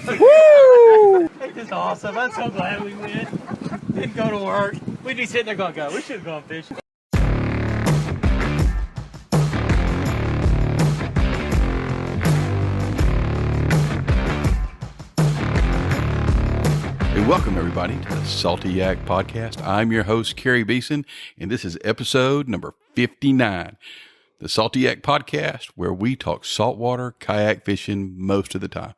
Woo! This is awesome. I'm so glad we went. Didn't go to work. We'd be sitting there going, God, we should have gone fishing. Hey, welcome everybody to the Salty Yak Podcast. I'm your host, Kerry Beeson, and this is episode number 59. The Salty Yak Podcast, where we talk saltwater kayak fishing most of the time.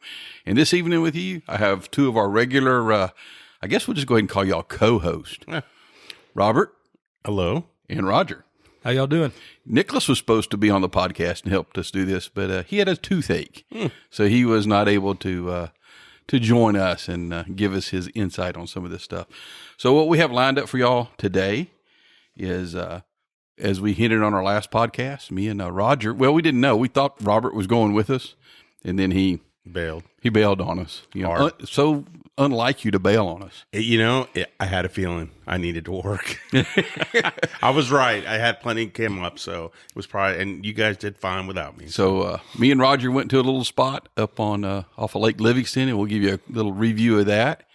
And this evening with you, I have two of our regular, I guess we'll just go ahead and call y'all co-host. Robert. Hello. And Roger. How y'all doing? Nicholas was supposed to be on the podcast and helped us do this, but he had a toothache. So he was not able to join us and give us his insight on some of this stuff. So what we have lined up for y'all today is, as we hinted on our last podcast, me and Roger, well, we didn't know. We thought Robert was going with us, and then he bailed. He bailed on us. You know, so unlike you to bail on us. I had a feeling I needed to work. I was right. I had plenty came up, so it was probably, and you guys did fine without me. So me and Roger went to a little spot up on off of Lake Livingston, and we'll give you a little review of that.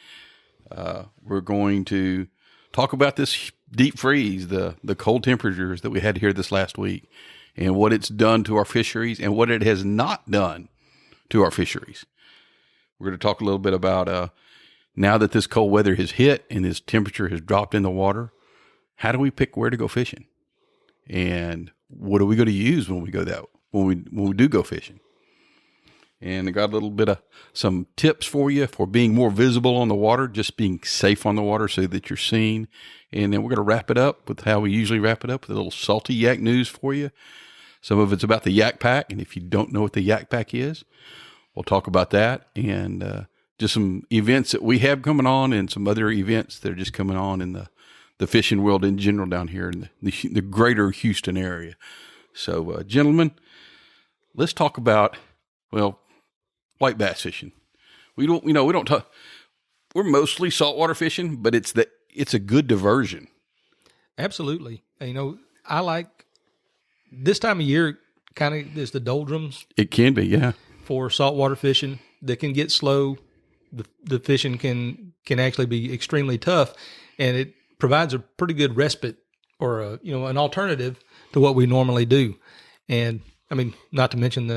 We're going to talk about this deep freeze, the cold temperatures that we had here this last week, and what it's done to our fisheries and what it has not done to our fisheries. We're going to talk a little bit about now that this cold weather has hit and this temperature has dropped in the water, how do we pick where to go fishing? And what are we going to use when we go when we do go fishing? And I got a little bit of some tips for you for being more visible on the water, just being safe on the water so that you're seen. And then we're going to wrap it up with how we usually wrap it up, with a little salty yak news for you. Some of it's about the Yak Pack, and if you don't know what the Yak Pack is, we'll talk about that, and just some events that we have coming on and some other events that are just coming on in the fishing world in general down here in the greater Houston area. So, gentlemen, let's talk about, white bass fishing. We don't talk, we're mostly saltwater fishing, but it's a good diversion. Absolutely. I like this time of year, kind of is the doldrums. It can be, yeah. For saltwater fishing that can get slow. The fishing can actually be extremely tough, and it provides a pretty good respite or an alternative to what we normally do. And I mean, not to mention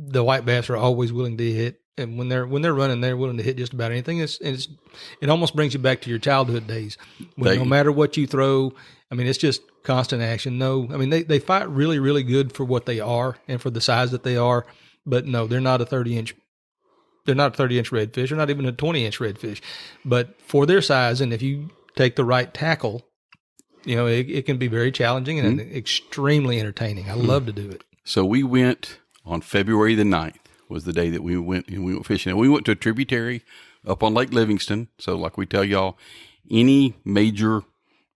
the white bass are always willing to hit, and when they're running, they're willing to hit just about anything. It almost brings you back to your childhood days. No matter what you throw, I mean, it's just constant action. They fight really, really good for what they are and for the size that they are. But no, they're not a 30-inch. They're not a 30-inch redfish. They're not even a 20-inch redfish. But for their size, and if you take the right tackle, it can be very challenging and extremely entertaining. I love to do it. So we went on February the 9th was the day that we went fishing. And we went to a tributary up on Lake Livingston. So like we tell y'all, any major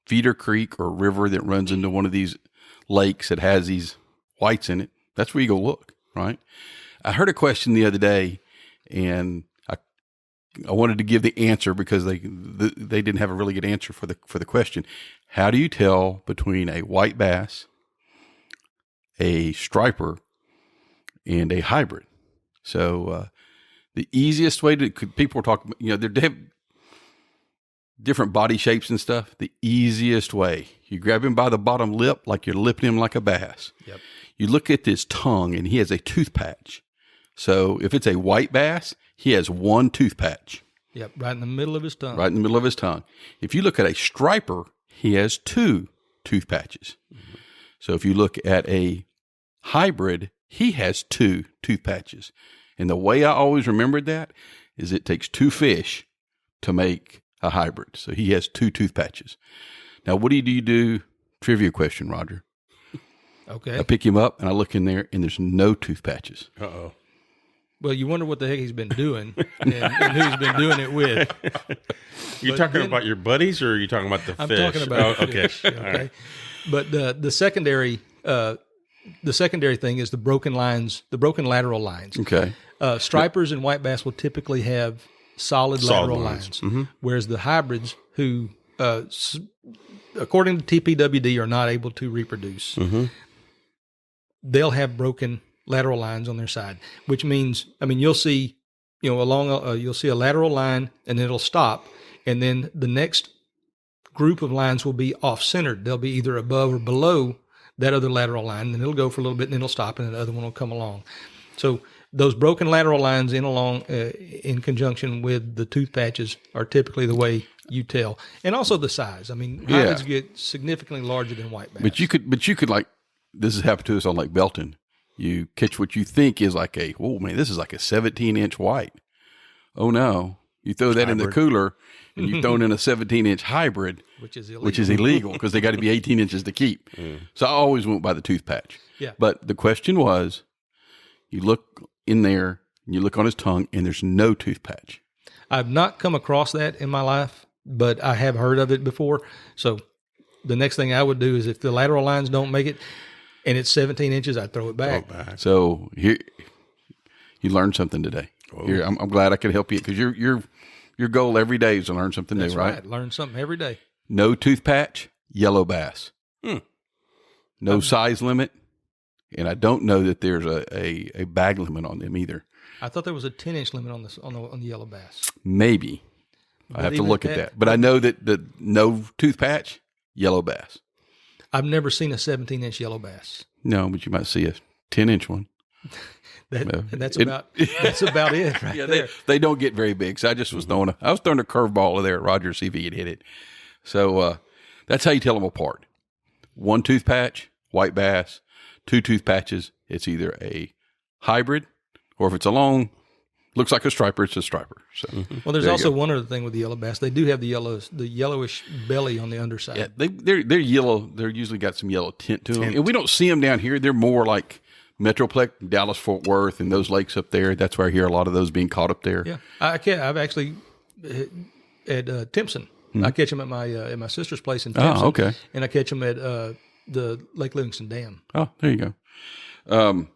feeder creek or river that runs into one of these lakes that has these whites in it, that's where you go look, right? I heard a question the other day, and I wanted to give the answer because they didn't have a really good answer for the question. How do you tell between a white bass, a striper, and a hybrid? So the easiest way people are talking, they have different body shapes and stuff. The easiest way, you grab him by the bottom lip like you're lipping him like a bass. Yep. You look at his tongue, and he has a tooth patch. So if it's a white bass, he has one tooth patch. Yep, right in the middle of his tongue. Right in the middle of his tongue. If you look at a striper, he has two tooth patches. Mm-hmm. So if you look at a hybrid, he has two tooth patches. And the way I always remembered that is it takes two fish to make a hybrid. So he has two tooth patches. Now, what do you do? Trivia question, Roger. Okay. I pick him up, and I look in there, and there's no tooth patches. Uh-oh. Well, you wonder what the heck he's been doing and who he's been doing it with. You're talking about your buddies, or are you talking about the I'm fish? talking about the okay. fish. Okay. Right. But the secondary thing is the broken lines, the broken lateral lines. Okay. Stripers and white bass will typically have solid lateral lines, whereas the hybrids, who, according to TPWD, are not able to reproduce, they'll have broken lateral lines on their side, which means, you'll see along, you'll see a lateral line, and then it'll stop. And then the next group of lines will be off-centered. They'll be either above or below that other lateral line, and it'll go for a little bit, and then it'll stop, and the other one will come along. So those broken lateral lines in conjunction with the tooth patches are typically the way you tell. And also the size. I mean, hybrids get significantly larger than white bass. But you could like, this has happened to us on Lake Belton. You catch what you think is like this is like a 17-inch white. Oh no. You throw that in the cooler and you throw it in a 17-inch hybrid, which is illegal because they got to be 18 inches to keep. So I always went by the tooth patch. Yeah. But the question was, you look in there and you look on his tongue and there's no tooth patch. I've not come across that in my life, but I have heard of it before. So the next thing I would do is if the lateral lines don't make it and it's 17 inches, I'd throw it back. So here, you learned something today. Here, I'm glad I could help you because your goal every day is to learn something new, right? Right. Learn something every day. No tooth patch, yellow bass. No size limit, and I don't know that there's a bag limit on them either. I thought there was a 10-inch limit on the yellow bass. Maybe. I have to look at that. But I know that the no tooth patch, yellow bass. I've never seen a 17-inch yellow bass. No, but you might see a 10-inch one. That's about it right there. They don't get very big. So I just was throwing a curveball there at Roger to see if he could hit it. So that's how you tell them apart. One tooth patch, white bass. Two tooth patches, it's either a hybrid or if it's a long, looks like a striper, it's a striper. So well, there's also one other thing with the yellow bass. They do have the yellowish belly on the underside. Yeah, they're yellow. They're usually got some yellow tint to them. And we don't see them down here. They're more like Metroplex, Dallas, Fort Worth, and those lakes up there. That's where I hear a lot of those being caught up there. Yeah, I've actually at Timpson. I catch them at my sister's place in Timpson. Oh, okay. And I catch them at the Lake Livingston Dam. Oh, there you go.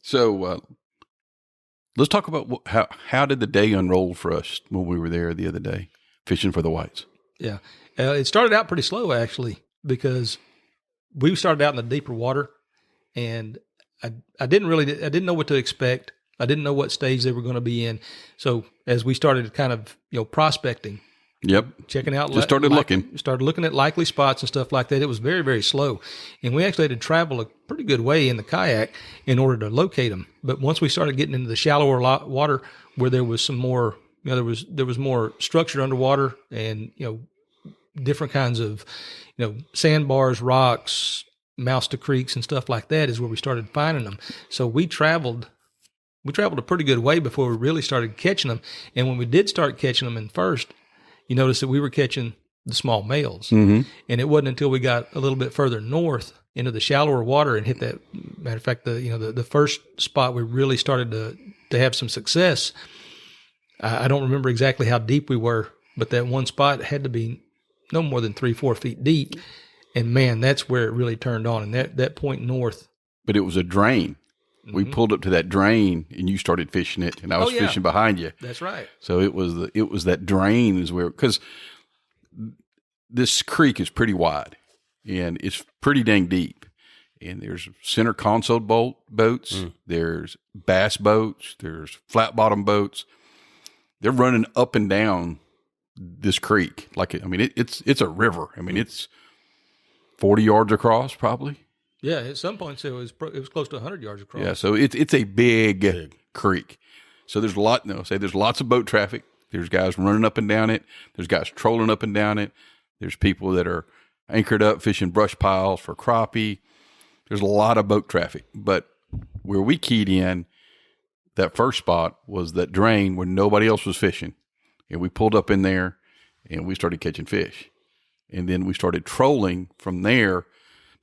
So let's talk about how did the day unroll for us when we were there the other day fishing for the whites. Yeah, it started out pretty slow actually because we started out in the deeper water. And I didn't know what to expect. I didn't know what stage they were going to be in. So as we started kind of, prospecting, checking out, started looking at likely spots and stuff like that. It was very, very slow. And we actually had to travel a pretty good way in the kayak in order to locate them. But once we started getting into the shallower water where there was some more, there was more structure underwater and, different kinds of, sandbars, rocks, mouse to creeks and stuff like that is where we started finding them. So we traveled a pretty good way before we really started catching them. And when we did start catching them in first, you notice that we were catching the small males. Mm-hmm. And it wasn't until we got a little bit further north into the shallower water and hit that, matter of fact, the first spot we really started to have some success. I don't remember exactly how deep we were, but that one spot had to be no more than 3-4 feet deep. And man, that's where it really turned on. And that point north. But it was a drain. Mm-hmm. We pulled up to that drain and you started fishing it and I was fishing behind you. That's right. So it was that drain is where, because this creek is pretty wide and it's pretty dang deep. And there's center console boats. There's bass boats. There's flat bottom boats. They're running up and down this creek. It's a river. It's 40 yards across, probably. Yeah, at some points it was close to 100 yards across. Yeah, so it's a big creek. So there's lots of boat traffic. There's guys running up and down it. There's guys trolling up and down it. There's people that are anchored up fishing brush piles for crappie. There's a lot of boat traffic. But where we keyed in, that first spot was that drain where nobody else was fishing. And we pulled up in there and we started catching fish. And then we started trolling from there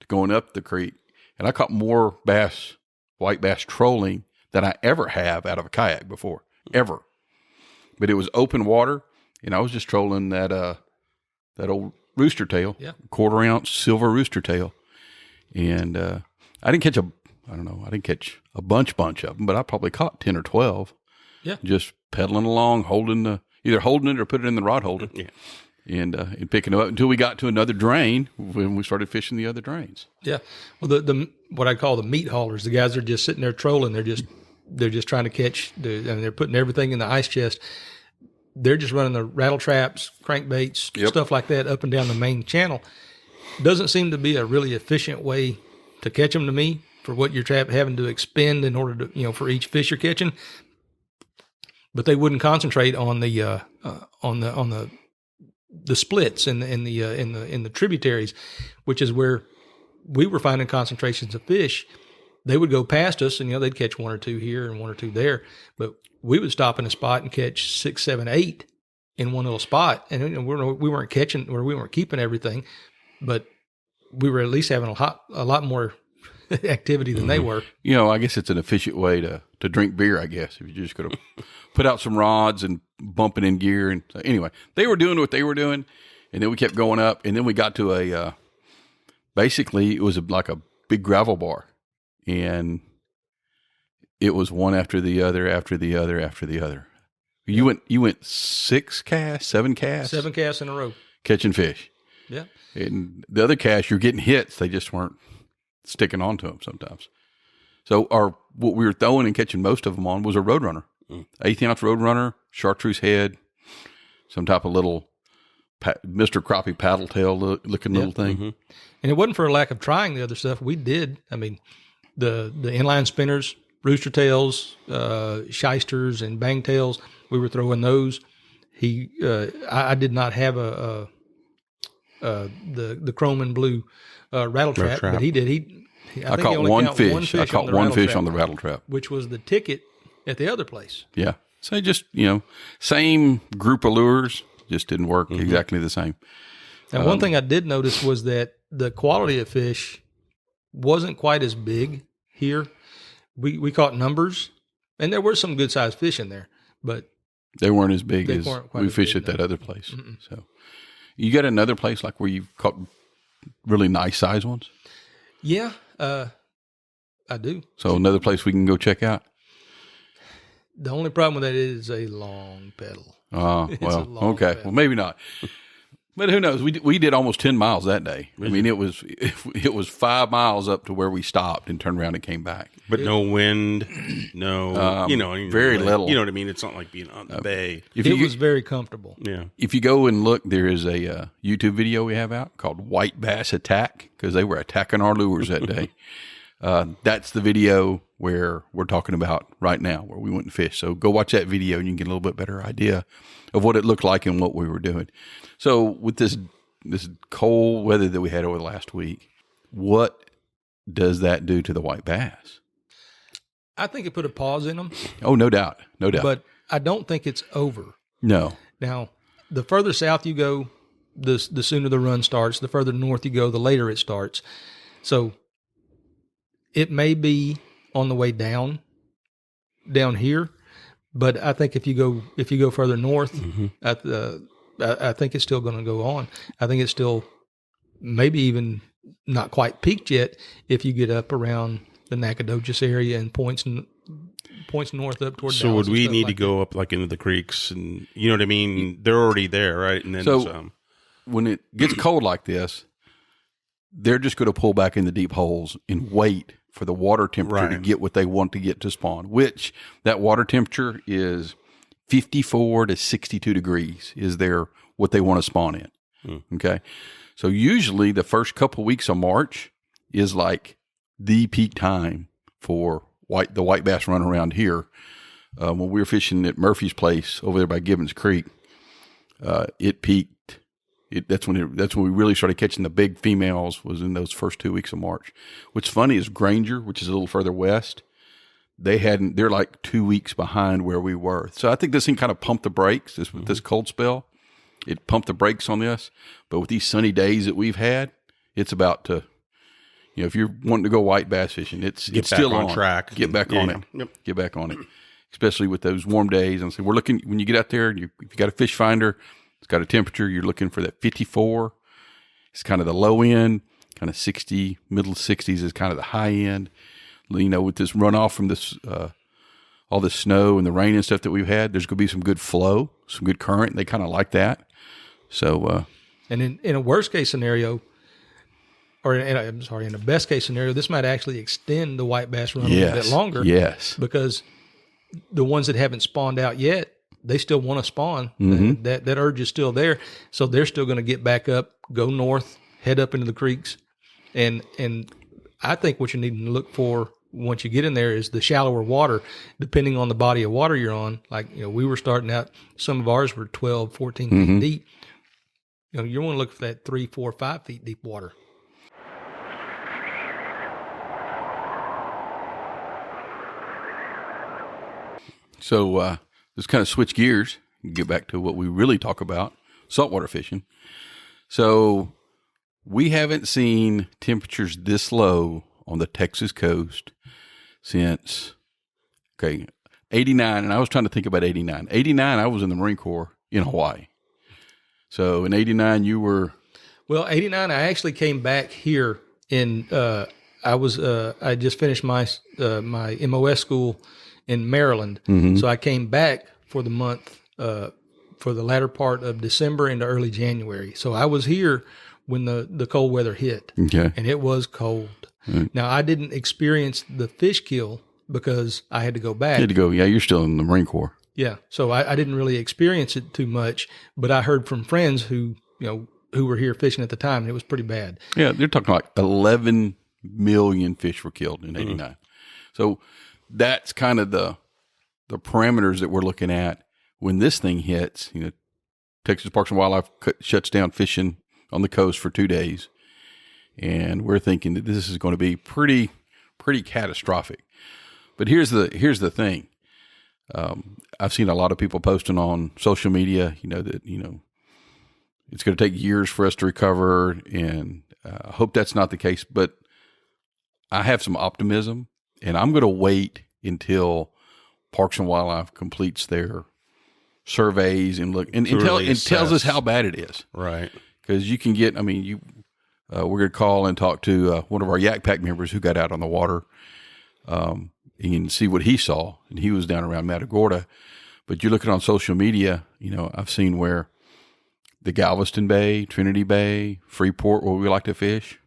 to going up the creek. And I caught more white bass trolling than I ever have out of a kayak before, ever. But it was open water, and I was just trolling that old rooster tail, quarter-ounce silver rooster tail. And I didn't catch a bunch of them, but I probably caught 10 or 12. Yeah. Just pedaling along, either holding it or put it in the rod holder. Yeah. And picking them up until we got to another drain when we started fishing the other drains. Yeah. Well, the what I call the meat haulers, the guys are just sitting there trolling. They're just They're just trying to catch, and they're putting everything in the ice chest. They're just running the rattle traps, crankbaits, stuff like that up and down the main channel. Doesn't seem to be a really efficient way to catch them to me for what you're having to expend in order to, for each fish you're catching. But they wouldn't concentrate on the splits in the tributaries, which is where we were finding concentrations of fish. They would go past us, and they'd catch one or two here and one or two there, but we would stop in a spot and catch 6, 7, 8 in one little spot, and we weren't catching, or we weren't keeping everything, but we were at least having a lot more activity than they were. I guess it's an efficient way to drink beer, I guess, if you're just going to put out some rods and bump it in gear. And so anyway, they were doing what they were doing, and then we kept going up, and then we got to basically it was like a big gravel bar, and it was one after the other, after the other, after the other. You went 6 casts, 7 casts? 7 casts in a row. Catching fish. Yeah. And the other casts, you're getting hits. They just weren't sticking onto them sometimes. So what we were throwing and catching most of them on was a Roadrunner. 1/8-ounce Roadrunner, chartreuse head, some type of little Mr. Crappie paddle tail looking little thing. Mm-hmm. And it wasn't for a lack of trying the other stuff. We did. I mean, the inline spinners, rooster tails, shysters, and bang tails, we were throwing those. I did not have the chrome and blue rattle trap, but he did. I caught one fish. I caught one fish on the rattle trap, which was the ticket at the other place. Yeah. So just, same group of lures, just didn't work exactly the same. And one thing I did notice was that the quality of fish wasn't quite as big here. We caught numbers, and there were some good sized fish in there, but they weren't as big as we fished at that other place. Mm-mm. So you got another place like where you caught really nice size ones? Yeah, I do. So another place we can go check out? The only problem with that is a long pedal. Well, okay. Pedal. Well, maybe not. But who knows? We did almost 10 miles that day. I mean, it was 5 miles up to where we stopped and turned around and came back. But no wind, no, very little. You know what I mean? It's not like being on the bay. It was very comfortable. Yeah. If you go and look, there is a YouTube video we have out called White Bass Attack, because they were attacking our lures that day. That's the video where we're talking about right now, where we went and fished. So go watch that video and you can get a little bit better idea of what it looked like and what we were doing. So with this cold weather that we had over the last week, what does that do to the white bass? I think it put a pause in them. Oh, no doubt. No doubt. But I don't think it's over. No. Now, the further south you go, the sooner the run starts. The further north you go, the later it starts. So it may be on the way down here, but I think if you go further north, I think it's still going to go on. I think it's still maybe even not quite peaked yet if you get up around the Nacogdoches area and points north up toward. So Dallas would we need like to go up like into the creeks, and you know what I mean? They're already there, right? And then when it gets cold like this, they're just going to pull back in the deep holes and wait for the water temperature to get what they want to get to spawn, which that water temperature is 54 to 62 degrees is what they want to spawn in. Okay. So usually the first couple of weeks of March is like the peak time for the white bass run around here. When we were fishing at Murphy's place over there by Gibbons Creek, it peaked. That's when we really started catching the big females, was in those first 2 weeks of March. What's funny is Granger, which is a little further west, they're like 2 weeks behind where we were. So I think this thing kind of pumped the brakes. This cold spell, it pumped the brakes on this. But with these sunny days that we've had, it's about to, if you're wanting to go white bass fishing, it's still on track. Get back on it. Yep. Get back on it. Especially with those warm days. And so we're looking, when you get out there, if you got a fish finder, it's got a temperature, you're looking for that 54. It's kind of the low end, kind of 60, middle 60s is kind of the high end. With this runoff from this, all this snow and the rain and stuff that we've had, there's going to be some good flow, some good current. They kind of like that. So, and in a worst case scenario, in a best case scenario, this might actually extend the white bass run a little bit longer. Yes. Because the ones that haven't spawned out yet, they still want to spawn. That urge is still there. So they're still going to get back up, go north, head up into the creeks. And I think what you need to look for once you get in there is the shallower water, depending on the body of water you're on. Like, we were starting out, some of ours were 12, 14 feet deep. You want to look for that 3, 4, 5 feet deep water. So let's kind of switch gears and get back to what we really talk about, saltwater fishing. So we haven't seen temperatures this low on the Texas coast since, 89. And I was trying to think about 89. 89, I was in the Marine Corps in Hawaii. So in 89, you were... Well, 89, I actually came back here in, I just finished my MOS school in Maryland. So I came back for the month, for the latter part of December into early January. So I was here when the cold weather hit, and it was cold. Now, I didn't experience the fish kill because I had to go back. You had to go, you're still in the Marine Corps. Yeah, so I didn't really experience it too much, but I heard from friends who were here fishing at the time, and it was pretty bad. Yeah, they're talking like 11 million fish were killed in 89. So that's kind of the parameters that we're looking at when this thing hits. Texas Parks and Wildlife shuts down fishing on the coast for 2 days, and we're thinking that this is going to be pretty catastrophic. But here's the thing. I've seen a lot of people posting on social media, that it's going to take years for us to recover, and I hope that's not the case. But I have some optimism, and I'm going to wait until Parks and Wildlife completes their surveys and look and tells us how bad it is. Right. Because you can get, we're going to call and talk to one of our Yak Pack members who got out on the water, and see what he saw, and he was down around Matagorda. But you look at it on social media, I've seen where the Galveston Bay, Trinity Bay, Freeport, where we like to fish,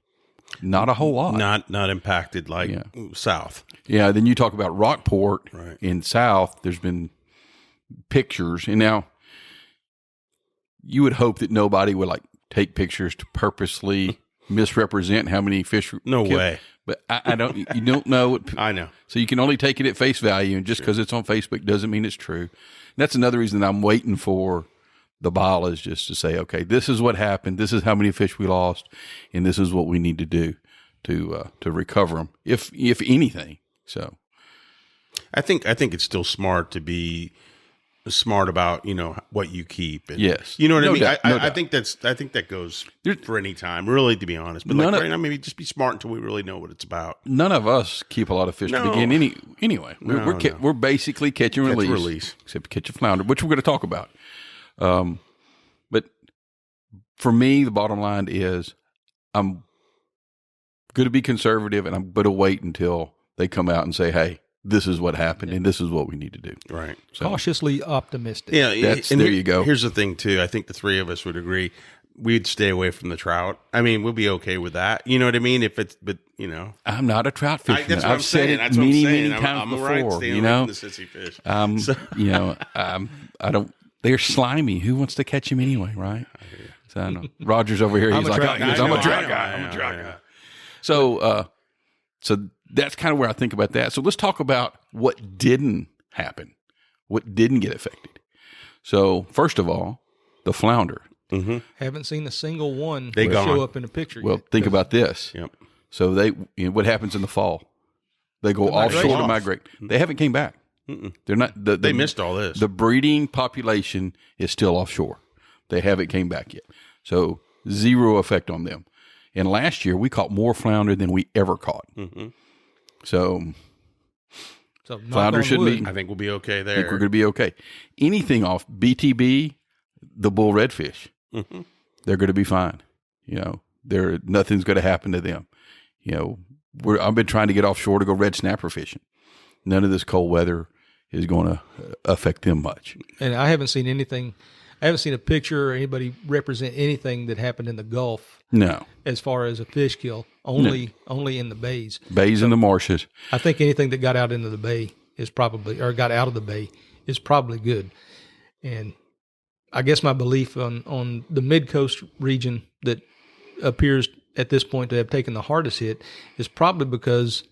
not a whole lot. Not impacted like south. Yeah, then you talk about Rockport in south, there's been pictures, and now you would hope that nobody would take pictures to purposely misrepresent how many fish were No killed. way. But I don't. You don't know. I know. So you can only take it at face value, and just because it's on Facebook doesn't mean it's true. And that's another reason that I'm waiting for the ball, is just to say, okay, this is what happened. This is how many fish we lost, and this is what we need to do to recover them, if anything. So, I think it's still smart to be smart about what you keep. And, yes, you know what I mean. Doubt, I think that goes for any time, really, to be honest. But right now, maybe just be smart until we really know what it's about. None of us keep a lot of fish to begin. Anyway, we're basically catch and release, except catch a flounder, which we're going to talk about. But for me, the bottom line is I'm going to be conservative, and I'm going to wait until they come out and say, "Hey, this is what happened, and this is what we need to do." Right. So, cautiously optimistic. Yeah. There you go. Here's the thing, too. I think the three of us would agree. We'd stay away from the trout. We'll be okay with that. You know what I mean? I'm not a trout fisherman. I've said it many times I'm before. Right, staying away from the sissy fish. I don't. They're slimy. Who wants to catch them anyway, right? So I know Roger's over here. He's like, I'm a trout guy. I'm a trout guy. So that's kind of where I think about that. So let's talk about what didn't happen, what didn't get affected. So first of all, the flounder. Mm-hmm. Haven't seen a single one They show up in a picture Well, yet. think about this. Yep. So what happens in the fall? They go offshore to migrate. They haven't came back. They're not. They missed all this. The breeding population is still offshore. They haven't came back yet. So zero effect on them. And last year we caught more flounder than we ever caught. Mm-hmm. So flounder should be. I think we'll be okay there. I think we're going to be okay. Anything off BTB, the bull redfish, they're going to be fine. Nothing's going to happen to them. I've been trying to get offshore to go red snapper fishing. None of this cold weather is going to affect them much. And I haven't seen anything. I haven't seen a picture or anybody represent anything that happened in the Gulf. No. As far as a fish kill, only in the bays. Bays and the marshes. I think anything that got out into the bay is probably, or got out of the bay, is probably good. And I guess my belief on the mid-coast region that appears at this point to have taken the hardest hit is probably because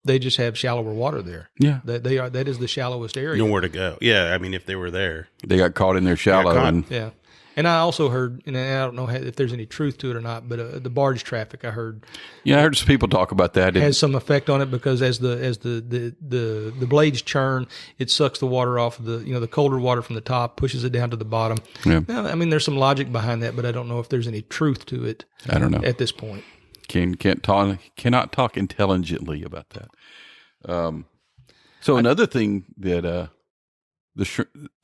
they just have shallower water there. Yeah. That is the shallowest area. Nowhere to go. Yeah, I mean, if they were there. They got caught in their shallow. And Yeah. And I also heard, and I don't know if there's any truth to it or not, but the barge traffic, I heard. yeah, I heard some people talk about that. Has some effect on it because as the blades churn, it sucks the water off of the colder water from the top, pushes it down to the bottom. Yeah. Now, I mean, there's some logic behind that, but I don't know if there's any truth to it. I don't know. At this point. Cannot talk intelligently about that. So another thing that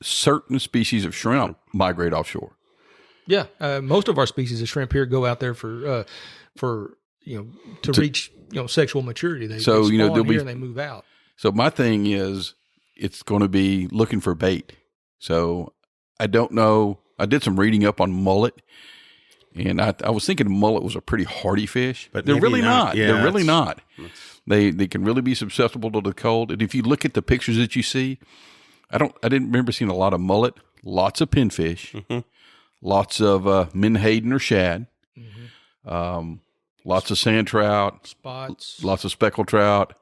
certain species of shrimp migrate offshore. Yeah, most of our species of shrimp here go out there for to reach sexual maturity. They So, spawn there'll be- here and they move out. So my thing is, it's going to be looking for bait. So I don't know. I did some reading up on mullet, and I was thinking mullet was a pretty hardy fish, But they're maybe really not. not. Yeah, They're really that's- not. They can really be susceptible to the cold. And if you look at the pictures that you see, I didn't remember seeing a lot of mullet, lots of pinfish, lots of menhaden or shad, lots of sand trout, Spots, lots of speckled trout.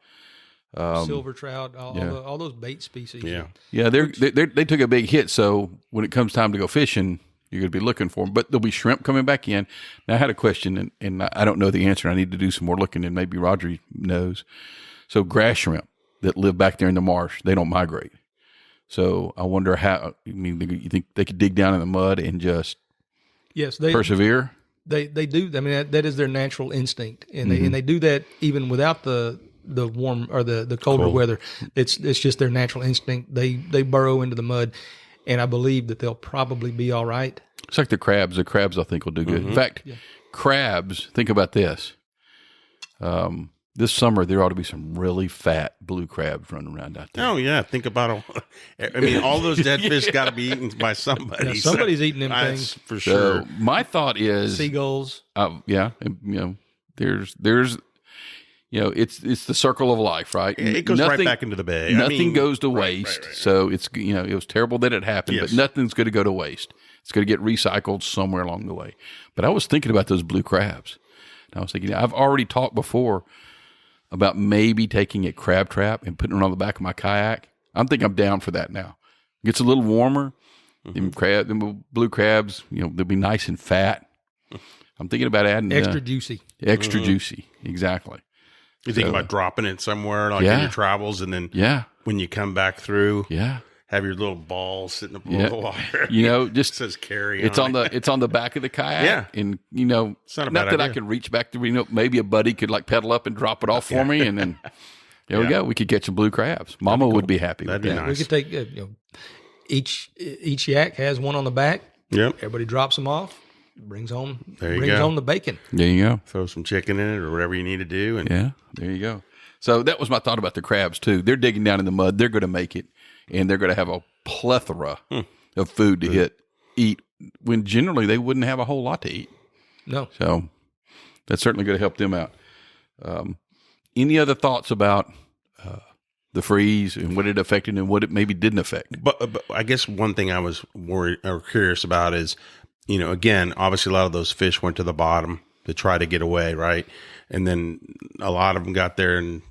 silver trout, all those bait species. Yeah. Yeah, they took a big hit. So when it comes time to go fishing, you're going to be looking for them. But there'll be shrimp coming back in. Now, I had a question, and I don't know the answer. I need to do some more looking, and maybe Roger knows. So grass shrimp that live back there in the marsh, they don't migrate. So I wonder how. I mean, you think they could dig down in the mud and just Yes, persevere? They do. I mean, that is their natural instinct, and they do that even without the warm or the colder weather. It's just their natural instinct. They burrow into the mud, and I believe that they'll probably be all right. It's like the crabs. The crabs, I think, will do good. In fact, crabs. Think about this. This summer, there ought to be some really fat blue crabs running around out there. Oh, yeah. Think about all. I mean, all those dead fish got to be eaten by somebody. Yeah, somebody's eating them That's things. for So sure. my thought is, Seagulls. yeah, there's it's the circle of life, right? It goes right back into the bay. Nothing goes to waste. right. So it's it was terrible that it happened, Yes. but nothing's going to go to waste. It's going to get recycled somewhere along the way. But I was thinking about those blue crabs. And I was thinking, I've already talked before about maybe taking a crab trap and putting it on the back of my kayak. I'm down for that now. It gets a little warmer. Them blue crabs, they'll be nice and fat. I'm thinking about adding Extra juicy. extra juicy. Exactly. You think about dropping it somewhere like in your travels, and then when you come back through, have your little ball sitting up below the water. Just it says carry. it's on the back of the kayak. Yeah. And It's not a bad that I idea. can reach back to. Maybe a buddy could like pedal up and drop it off for me, and then there we go. We could catch some blue crabs. Mama would be happy. That'd with be that. nice. We could take each yak has one on the back. Yep. Everybody drops them off. Brings home go. home the bacon. There you go. Throw some chicken in it or whatever you need to do. And Yeah, there you go. So that was my thought about the crabs too. They're digging down in the mud. They're going to make it, and they're going to have a plethora of food to eat when generally they wouldn't have a whole lot to eat. No. So that's certainly going to help them out. Any other thoughts about the freeze and what it affected and what it maybe didn't affect? But I guess one thing I was worried or curious about is, again, obviously a lot of those fish went to the bottom to try to get away, right? And then a lot of them got there and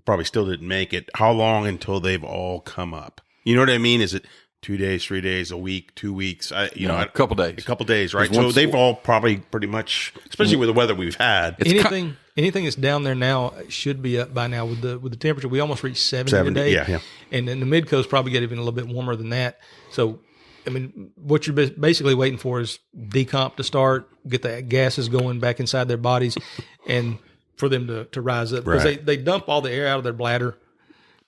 probably still didn't make it. How long until they've all come up? You know what I mean? Is it 2 days, 3 days, a week, 2 weeks? A couple days. A couple days, right? Because So they've all probably pretty much, especially with the weather we've had. Anything that's down there now should be up by now with the temperature. We almost reached 70 today. Yeah. And then the mid coast probably get even a little bit warmer than that. So, I mean, what you're basically waiting for is decomp to start, get the gases going back inside their bodies, and for them to rise up. Because they dump all the air out of their bladder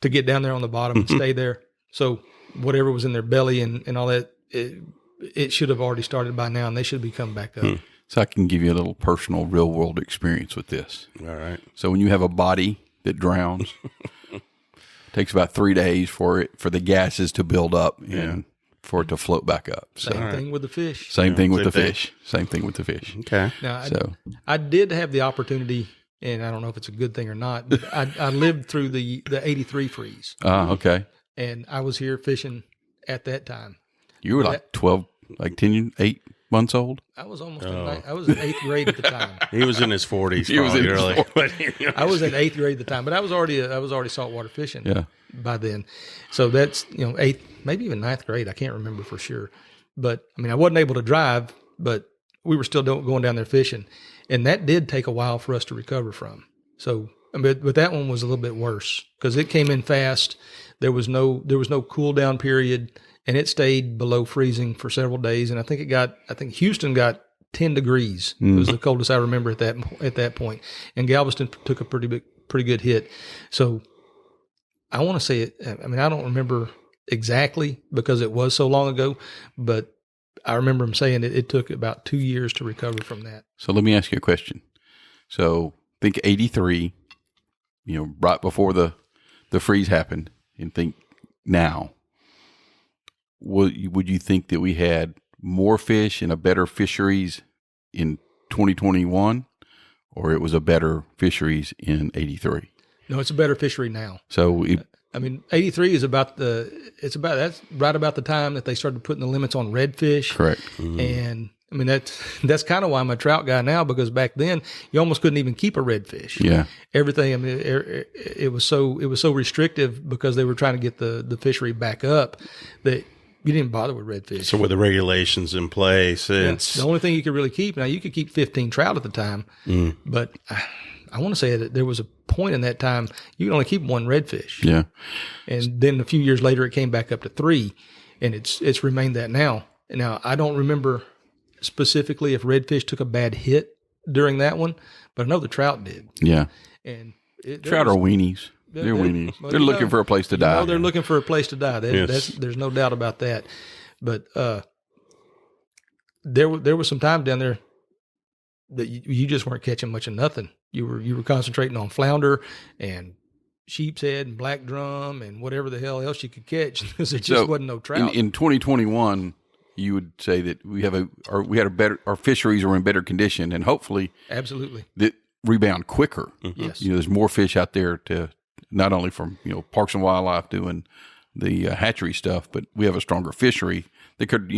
to get down there on the bottom and stay there. So whatever was in their belly and all that, it should have already started by now, and they should be coming back up. So I can give you a little personal real world experience with this. All right. So when you have a body that drowns, it takes about 3 days for the gases to build up and for it to float back up. So, Same thing with the fish. Same thing with the same thing. fish. Same thing with the fish. Okay. Now, So I did have the opportunity and I don't know if it's a good thing or not. But I lived through the '83 freeze, Okay. and I was here fishing at that time. You were like 12, like 8 months old. I was almost I was in eighth grade at the time. He was in his 40s. He was in his really. 40s. I was in eighth grade at the time, but I was already saltwater fishing Yeah. by then. So that's eighth, maybe even ninth grade. I can't remember for sure. But I mean, I wasn't able to drive, but we were still going down there fishing, and that did take a while for us to recover from. So, but that one was a little bit worse because it came in fast. There was no cool down period, and it stayed below freezing for several days. And I think Houston got 10 degrees. It was the coldest I remember at that point. And Galveston took a pretty good hit. So I want to say it. I mean, I don't remember exactly because it was so long ago, but I remember him saying it took about 2 years to recover from that. So let me ask you a question. So think 83, right before the freeze happened, and think now. Would you think that we had more fish and a better fisheries in 2021, or it was a better fisheries in 83? No, it's a better fishery now. So, 83 is that's right about the time that they started putting the limits on redfish. correct. And I mean, that's kind of why I'm a trout guy now, because back then you almost couldn't even keep a redfish. Yeah. Everything. I mean, it was so restrictive because they were trying to get the fishery back up that you didn't bother with redfish. So with the regulations in place, it's The only thing you could really keep, now you could keep 15 trout at the time, but I want to say that there was a point in that time you could only keep one redfish. Yeah. And then a few years later it came back up to 3, and it's remained that now. Now, I don't remember specifically if redfish took a bad hit during that one, but I know the trout did. Yeah. And Trout are weenies. They're weenies. They're looking for a place to die. They're looking for a place to die. Yes. There's no doubt about that. But there was some time down there that you just weren't catching much of nothing. You were concentrating on flounder and sheep's head and black drum and whatever the hell else you could catch, because there just wasn't no trout. In 2021, you would say that our fisheries are in better condition, and hopefully Absolutely. that rebound quicker. Yes. There's more fish out there to not only from Parks and Wildlife doing the hatchery stuff, but we have a stronger fishery that could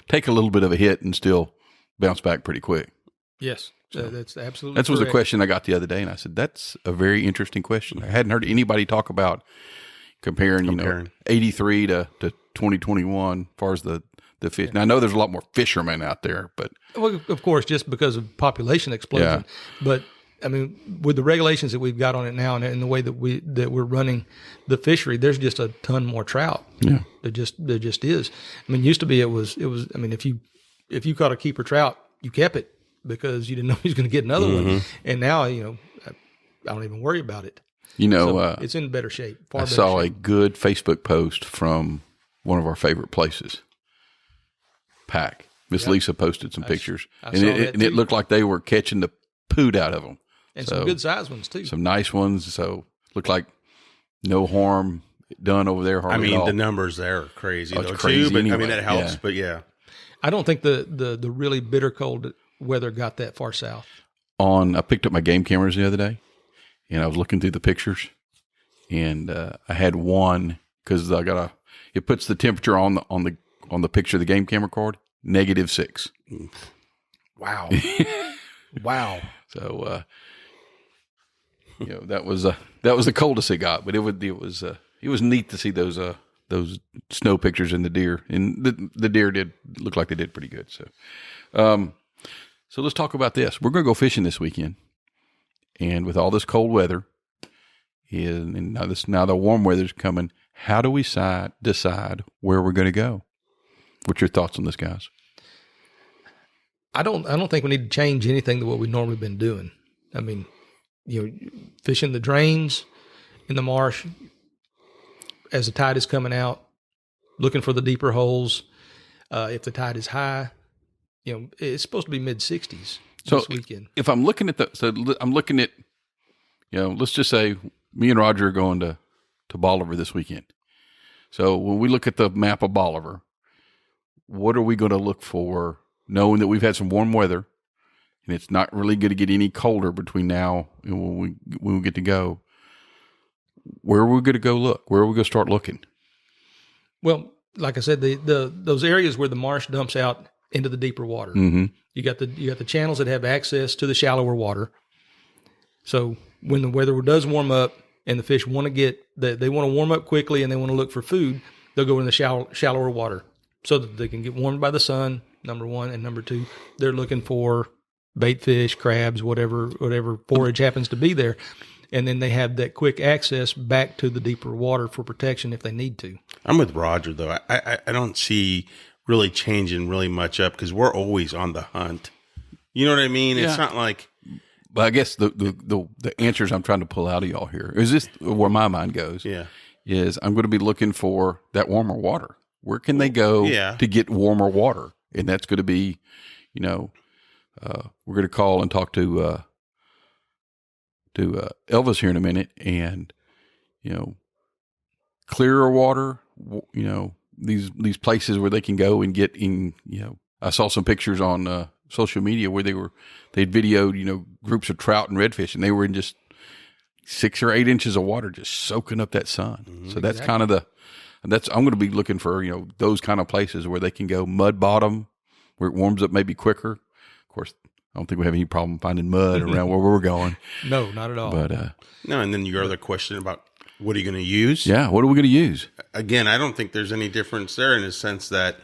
take a little bit of a hit and still bounce back pretty quick. Yes. That's absolutely That was a correct. question I got the other day, and I said that's a very interesting question. I hadn't heard anybody talk about comparing. 83 to 2021 as far as the fish. Now I know there's a lot more fishermen out there, but Well, of course, just because of population explosion. Yeah. But I mean, with the regulations that we've got on it now, and the way that we're running the fishery, there's just a ton more trout. Yeah. There just is. I mean, used to be it was. I mean, if you caught a keeper trout, you kept it because you didn't know he was going to get another one. And now, I don't even worry about it. So it's in better shape. I saw a good Facebook post from one of our favorite places, Pack. Miss Lisa posted some pictures, I and saw it that too. looked like they were catching the poot out of them. And some good sized ones too. Some nice ones. So looked like no harm done over there. I Hardly mean, at all. the numbers there are crazy Oh, it's though crazy too. But I anyway. mean, that helps. Yeah. But yeah, I don't think the really bitter cold weather got that far south. I picked up my game cameras the other day, and I was looking through the pictures, and I had one because it puts the temperature on the picture of the game camera card, -6. Wow. Wow. So that was the coldest it got, but it was neat to see those snow pictures in the deer, and the deer did look like they did pretty good. So let's talk about this. We're going to go fishing this weekend, and with all this cold weather, and now the warm weather's coming. How do we decide where we're going to go? What's your thoughts on this, guys? I don't think we need to change anything to what we've normally been doing. I mean, fishing the drains in the marsh as the tide is coming out, looking for the deeper holes. If the tide is high, it's supposed to be mid-60s this weekend. If I'm looking at I'm looking at, let's just say me and Roger are going to Bolivar this weekend. So when we look at the map of Bolivar, what are we going to look for, knowing that we've had some warm weather and it's not really going to get any colder between now and when we get to go. Where are we going to go look? Where are we going to start looking? Well, like I said, those areas where the marsh dumps out into the deeper water. Mm-hmm. You got the channels that have access to the shallower water. So when the weather does warm up and the fish want to warm up quickly and they want to look for food, they'll go in the shallower water so that they can get warmed by the sun. Number one, and number two, they're looking for bait fish, crabs, whatever forage happens to be there. And then they have that quick access back to the deeper water for protection if they need to. I'm with Roger, though. I don't see really changing really much up because we're always on the hunt. You know what I mean? Yeah. It's not like... But I guess the answers I'm trying to pull out of y'all here is this where my mind goes. Yeah. Is I'm going to be looking for that warmer water. Where can they go to get warmer water? And that's going to be, we're going to call and talk to Elvis here in a minute, and clearer water. These places where they can go and get in. I saw some pictures on social media where they'd videoed groups of trout and redfish, and they were in just 6 or 8 inches of water, just soaking up that sun. Mm-hmm. So that's kind of I'm going to be looking for those kind of places where they can go mud bottom, where it warms up maybe quicker. Of course, I don't think we have any problem finding mud around where we're going. No, not at all. But no, and then your other question about what are you going to use? Yeah, what are we going to use? Again, I don't think there's any difference there in the sense that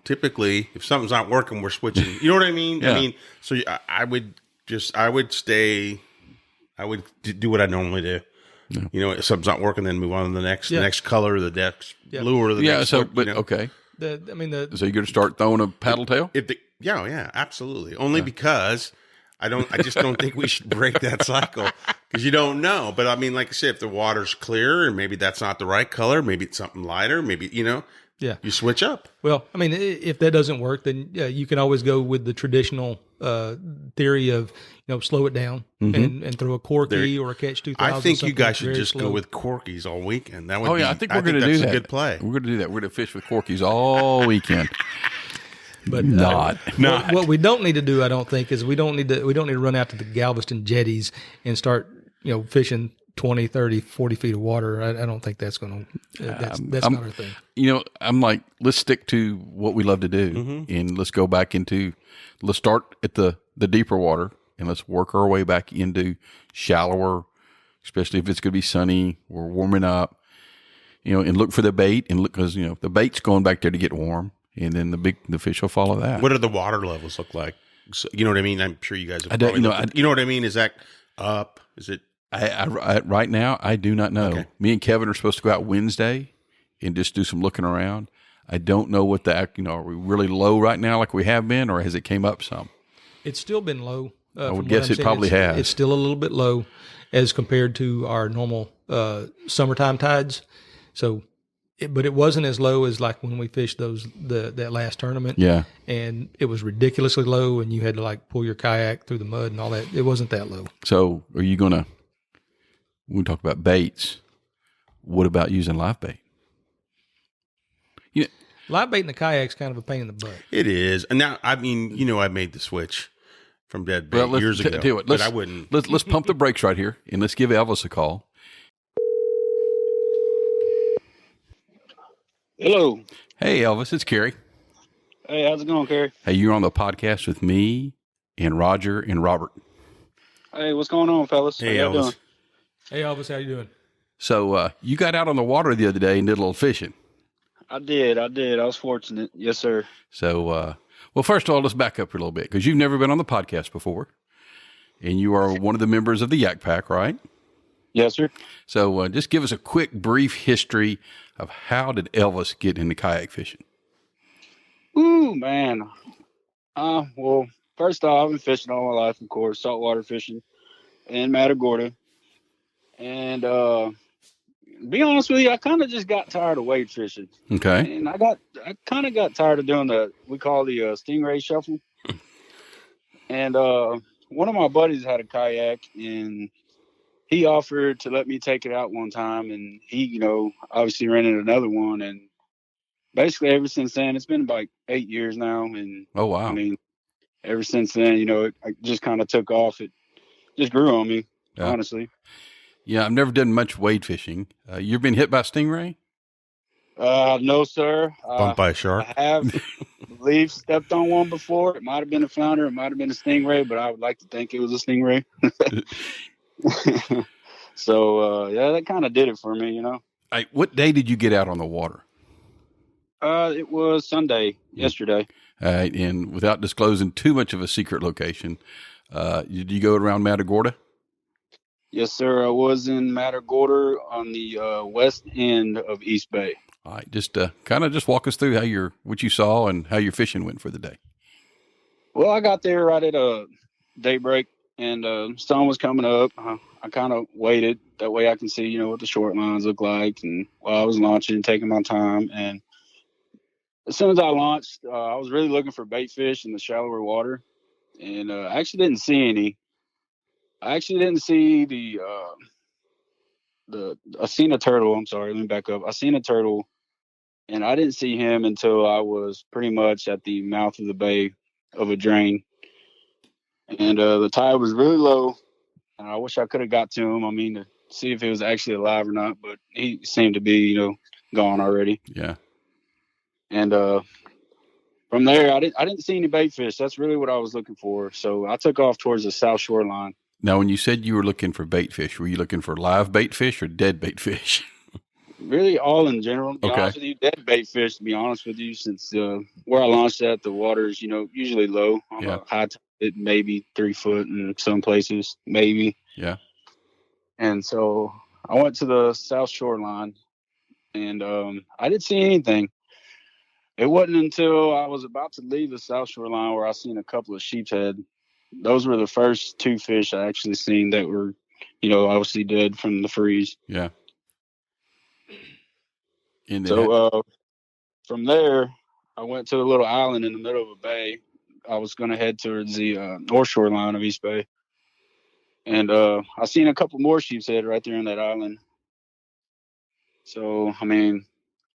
typically if something's not working, we're switching. You know what I mean? Yeah. I mean, so I would do what I normally do. Yeah. If something's not working, then move on to the next color, the next lure, the next. So okay. So you're going to start throwing a paddle tail? Absolutely. Only because I just don't think we should break that cycle because you don't know. But I mean, like I said, if the water's clear and maybe that's not the right color, maybe it's something lighter, maybe you switch up. Well, I mean, if that doesn't work, then you can always go with the traditional theory of slow it down and throw a corky or a catch 2000. I think you guys should just go with corkies all weekend. That would I think we're going to do that. That's a good play. We're going to do that. We're going to fish with corkies all weekend. But not. What we don't need to do, I don't think, is we don't need to run out to the Galveston jetties and start fishing 20, 30, 40 feet of water. I don't think that's going to, that's not our thing. I'm like, let's stick to what we love to do and let's go back let's start at the deeper water and let's work our way back into shallower, especially if it's going to be sunny, we're warming up, and look for the bait and look, because, the bait's going back there to get warm and then the fish will follow that. What do the water levels look like? So, you know what I mean? I'm sure you guys have you know what I mean? Is that up? Is it? I right now, I do not know. Okay. Me and Kevin are supposed to go out Wednesday and just do some looking around. I don't know what are we really low right now like we have been, or has it came up some? It's still been low. I would guess it probably has. It's still a little bit low as compared to our normal summertime tides. So, but it wasn't as low as like when we fished that last tournament. Yeah. And it was ridiculously low, and you had to like pull your kayak through the mud and all that. It wasn't that low. So are you going to, when we talk about baits, what about using live bait? Live bait in the kayak's kind of a pain in the butt. It is. And now, I mean, I made the switch from dead bait years ago. But I wouldn't. Let's pump the brakes right here, and let's give Elvis a call. Hello. Hey, Elvis, it's Kerry. Hey, how's it going, Kerry? Hey, you're on the podcast with me and Roger and Robert. Hey, what's going on, fellas? Hey, how y'all Elvis. doing? Hey, Elvis, how you doing? So you got out on the water the other day and did a little fishing. I did. I was fortunate. Yes, sir. So, well, first of all, let's back up here a little bit because you've never been on the podcast before, and you are one of the members of the Yak Pack, right? Yes, sir. So just give us a quick, brief history of how did Elvis get into kayak fishing? Ooh, man. Well, first off, I've been fishing all my life, of course, saltwater fishing in Matagorda. And be honest with you, I kind of just got tired of wade fishing. Okay. And I kind of got tired of doing we call the stingray shuffle. And one of my buddies had a kayak, and he offered to let me take it out one time, and he, obviously rented another one. And basically ever since then, it's been about 8 years now. And oh, wow. I mean, ever since then, it just kind of took off. It just grew on me, Yeah. honestly. Yeah, I've never done much wade fishing. You've been hit by a stingray? No, sir. Bumped by a shark. I have believe stepped on one before. It might have been a flounder. It might have been a stingray, but I would like to think it was a stingray. So, yeah, that kind of did it for me, Hey, what day did you get out on the water? It was Sunday, yesterday. And without disclosing too much of a secret location, did you go around Matagorda? Yes, sir. I was in Matagorda on the west end of East Bay. All right, just kind of just walk us through what you saw and how your fishing went for the day. Well, I got there right at daybreak, and sun was coming up. I kind of waited that way I can see, what the short lines look like. And while I was launching, taking my time, and as soon as I launched, I was really looking for bait fish in the shallower water, and I actually didn't see any. I actually didn't see I seen a turtle. I'm sorry, let me back up. I seen a turtle, and I didn't see him until I was pretty much at the mouth of the bay of a drain, and the tide was really low. And I wish I could have got to him. I mean, to see if he was actually alive or not, but he seemed to be, gone already. Yeah. And from there, I didn't see any bait fish. That's really what I was looking for. So I took off towards the south shoreline. Now, when you said you were looking for bait fish, were you looking for live bait fish or dead bait fish? Really, all in general. To be Okay. honest with you, dead bait fish. To be honest with you, since where I launched at, the water's usually low. On Yeah. a high tide, maybe 3 foot in some places, maybe. Yeah. And so I went to the south shoreline, and I didn't see anything. It wasn't until I was about to leave the south shoreline where I seen a couple of sheep's head. Those were the first 2 fish I actually seen that were, obviously dead from the freeze. Yeah. And So from there, I went to a little island in the middle of a bay. I was going to head towards the north shoreline of East Bay. And I seen a couple more sheep's head right there on that island. So, I mean,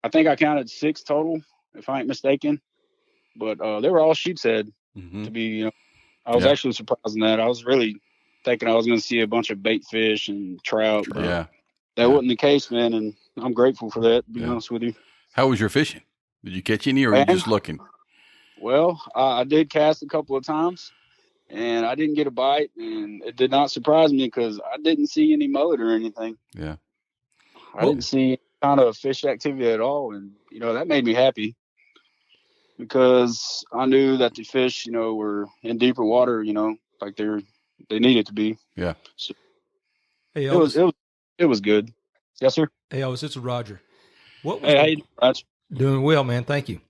I think I counted 6 total, if I ain't mistaken. But they were all sheep's head to be, I was actually surprised in that. I was really thinking I was going to see a bunch of bait fish and trout. But that wasn't the case, man. And I'm grateful for that, to be honest with you. how was your fishing? Did you catch any or were you just looking? Well, I did cast a couple of times, and I didn't get a bite. And it did not surprise me because I didn't see any mullet or anything. Yeah. I didn't see kind of fish activity at all. And, that made me happy because I knew that the fish, were in deeper water, like they needed to be. Yeah. So Hey, it Elvis. was good. Yes, sir. Hey, Elvis, this is Roger. What was Hey, how you doing, Raj? Doing well, man. Thank you.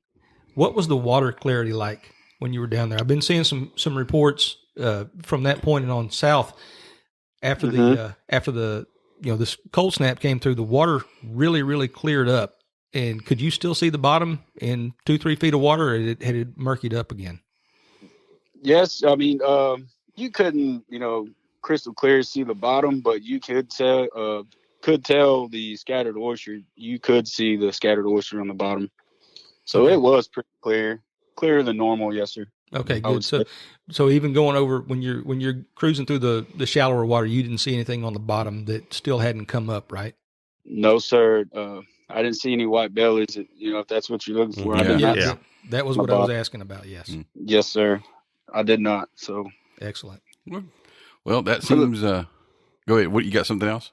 What was the water clarity like when you were down there? I've been seeing some reports from that point and on south after the this cold snap came through. The water really, really cleared up. And could you still see the bottom in 2-3 feet of water, or had it murkied up again? Yes, I mean, you couldn't, crystal clear see the bottom, but you could tell the scattered oyster. You could see the scattered oyster on the bottom. So It was pretty clearer than normal. Yes, sir. Okay, good. So even going over when you're cruising through the shallower water, you didn't see anything on the bottom that still hadn't come up, right? No, sir. I didn't see any white bellies. If that's what you're looking for. I did not. Yeah. That was what I was asking about. Yes. Yes, sir. I did not. So excellent. Well, that seems. Go ahead. What you got? Something else?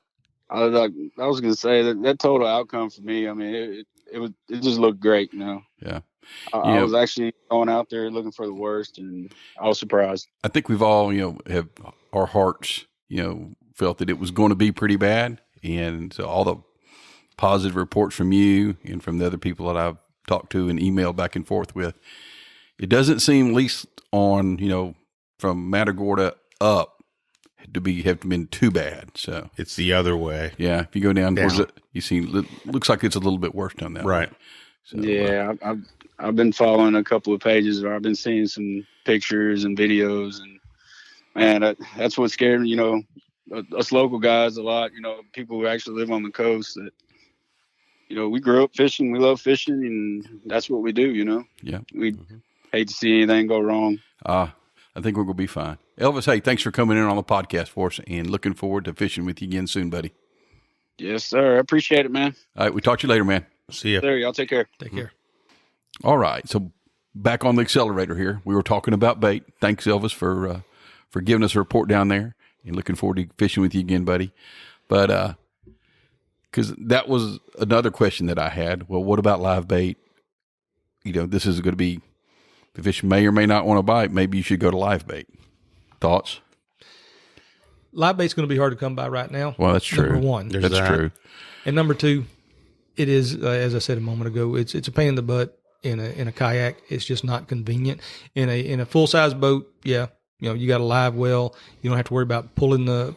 I was going to say that total outcome for me. I mean, it just looked great. Yeah. I was actually going out there looking for the worst, and I was surprised. I think we've all, have our hearts, felt that it was going to be pretty bad, and so all the positive reports from you and from the other people that I've talked to and emailed back and forth with, it doesn't seem, at least on, from Matagorda up, have been too bad. So It's the other way. yeah, if you go down towards it, you see, looks like it's a little bit worse down that Right. way. So, Yeah, I've been following a couple of pages where I've been seeing some pictures and videos, and man, that's what scared me. Us local guys a lot. People who actually live on the coast. That we grew up fishing. We love fishing, and that's what we do. yeah. We hate to see anything go wrong. I think we're going to be fine. Elvis, hey, thanks for coming in on the podcast for us, and looking forward to fishing with you again soon, buddy. Yes, sir. I appreciate it, man. All right, we talk to you later, man. See ya. Sir, y'all take care. Take care. All right, so back on the accelerator here. We were talking about bait. Thanks, Elvis, for giving us a report down there, and looking forward to fishing with you again, buddy. But because that was another question that I had. Well, what about live bait? This is going to be, the fish may or may not want to bite. Maybe you should go to live bait. Thoughts? Live bait's going to be hard to come by right now. Well, that's true. Number one. There's That's that. true. And number two, it is, as I said a moment ago, it's a pain in the butt in a kayak. It's just not convenient. In a full size boat, yeah, you got a live well. You don't have to worry about pulling a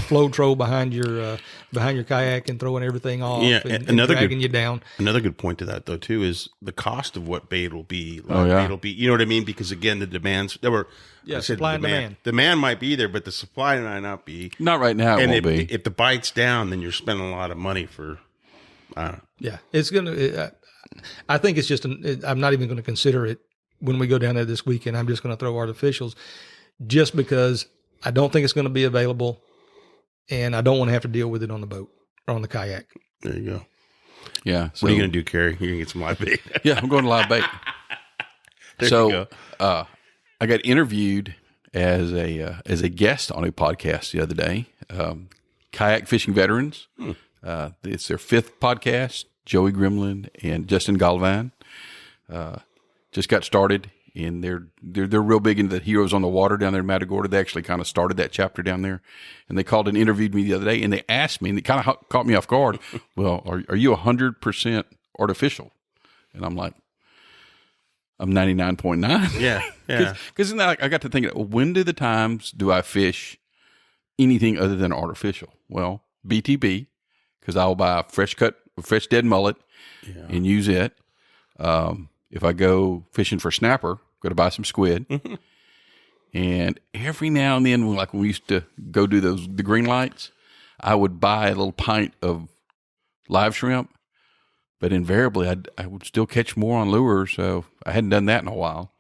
flow troll behind your kayak and throwing everything off. Yeah, and another dragging good- you down. Another good point to that, though, too, is the cost of what bait will be. Oh, yeah. Bait will be, you know what I mean? Because, again, the demands, Supply and demand. Demand might be there, but the supply might not be. Not right now. It And won't be. if the bite's down, then you're spending a lot of money for, I don't know. Yeah, it's gonna. I think it's just. I'm not even going to consider it when we go down there this weekend. I'm just going to throw artificials, just because I don't think it's going to be available, and I don't want to have to deal with it on the boat or on the kayak. There you go. Yeah. So, What are you going to do, Carrie? You're going to get some live bait. Yeah, I'm going to live bait. There So, you go. I got interviewed as a guest on a podcast the other day. Kayak fishing veterans. It's their 5th podcast. Joey Grimlin and Justin Galvan just got started, and they're real big into the heroes on the water down there in Matagorda. They actually kind of started that chapter down there, and they called and interviewed me the other day, and they asked me, and it kind of caught me off guard. Well, are you 100% artificial? And I'm like, I'm 99.9. Yeah. Yeah. Because I got to thinking, when do I fish anything other than artificial? Well, BTB, because I'll buy a fresh dead mullet and use it. If I go fishing for snapper, go to buy some squid. And every now and then, like when we used to go do the green lights, I would buy a little pint of live shrimp. But invariably, I would still catch more on lures, so I hadn't done that in a while.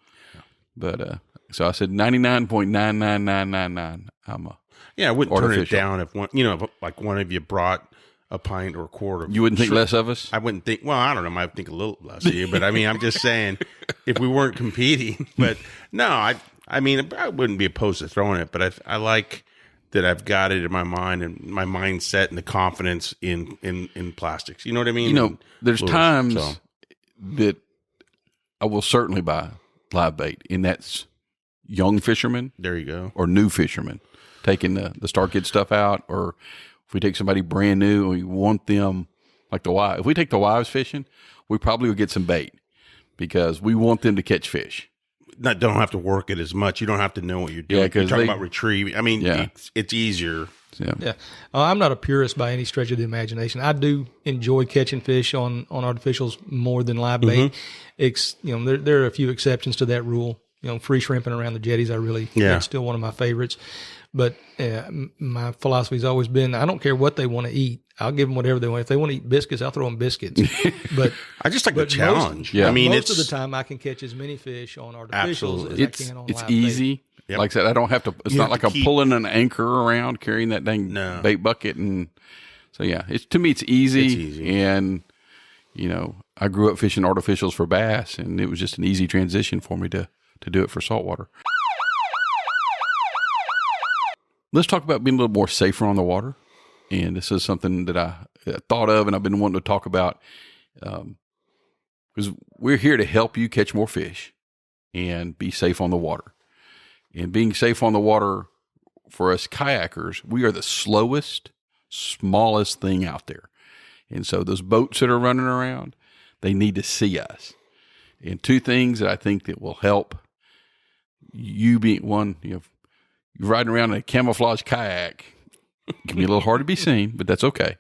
But so I said 99.99999. Yeah, I wouldn't turn it Artificial. down if one of you brought a pint or a quart of. You wouldn't think shrimp. less of us? I wouldn't think. Well, I don't know. I might think a little less of you, but I mean, I'm just saying, if we weren't competing. But no, I mean, I wouldn't be opposed to throwing it, but I like that I've got it in my mind and my mindset and the confidence in plastics. You know what I mean? There's Lures, times so. that I will certainly buy live bait, and that's young fishermen There you go. or new fishermen taking the Star Kid stuff out, or if we take somebody brand new and we want them, like the wives. If we take the wives fishing, we probably would get some bait because we want them to catch fish. Don't have to work it as much. You don't have to know what you're doing. Yeah, you're 'cause talking they- about retrieving. I mean, Yeah. it's easier. Yeah. Yeah, I'm not a purist by any stretch of the imagination. I do enjoy catching fish on artificials more than live bait. There are a few exceptions to that rule. Free shrimping around the jetties, it's still one of my favorites. But my philosophy has always been, I don't care what they want to eat. I'll give them whatever they want. If they want to eat biscuits, I'll throw them biscuits. But I just like the challenge. Yeah. I mean, most it's of the time I can catch as many fish on artificials Absolutely. as I can on It's live bait. easy. Yep. Like I said, I don't have to. It's You not have like to I'm keep- pulling an anchor around carrying that dang No. bait bucket, and so yeah. To me, it's easy. It's easy. And I grew up fishing artificials for bass, and it was just an easy transition for me to do it for saltwater. Let's talk about being a little more safer on the water. And this is something that I thought of, and I've been wanting to talk about, because we're here to help you catch more fish and be safe on the water. And being safe on the water for us kayakers, we are the slowest, smallest thing out there. And so those boats that are running around, they need to see us. And 2 things that I think that will help you being one, you're riding around in a camouflage kayak. It can be a little hard to be seen, but that's okay.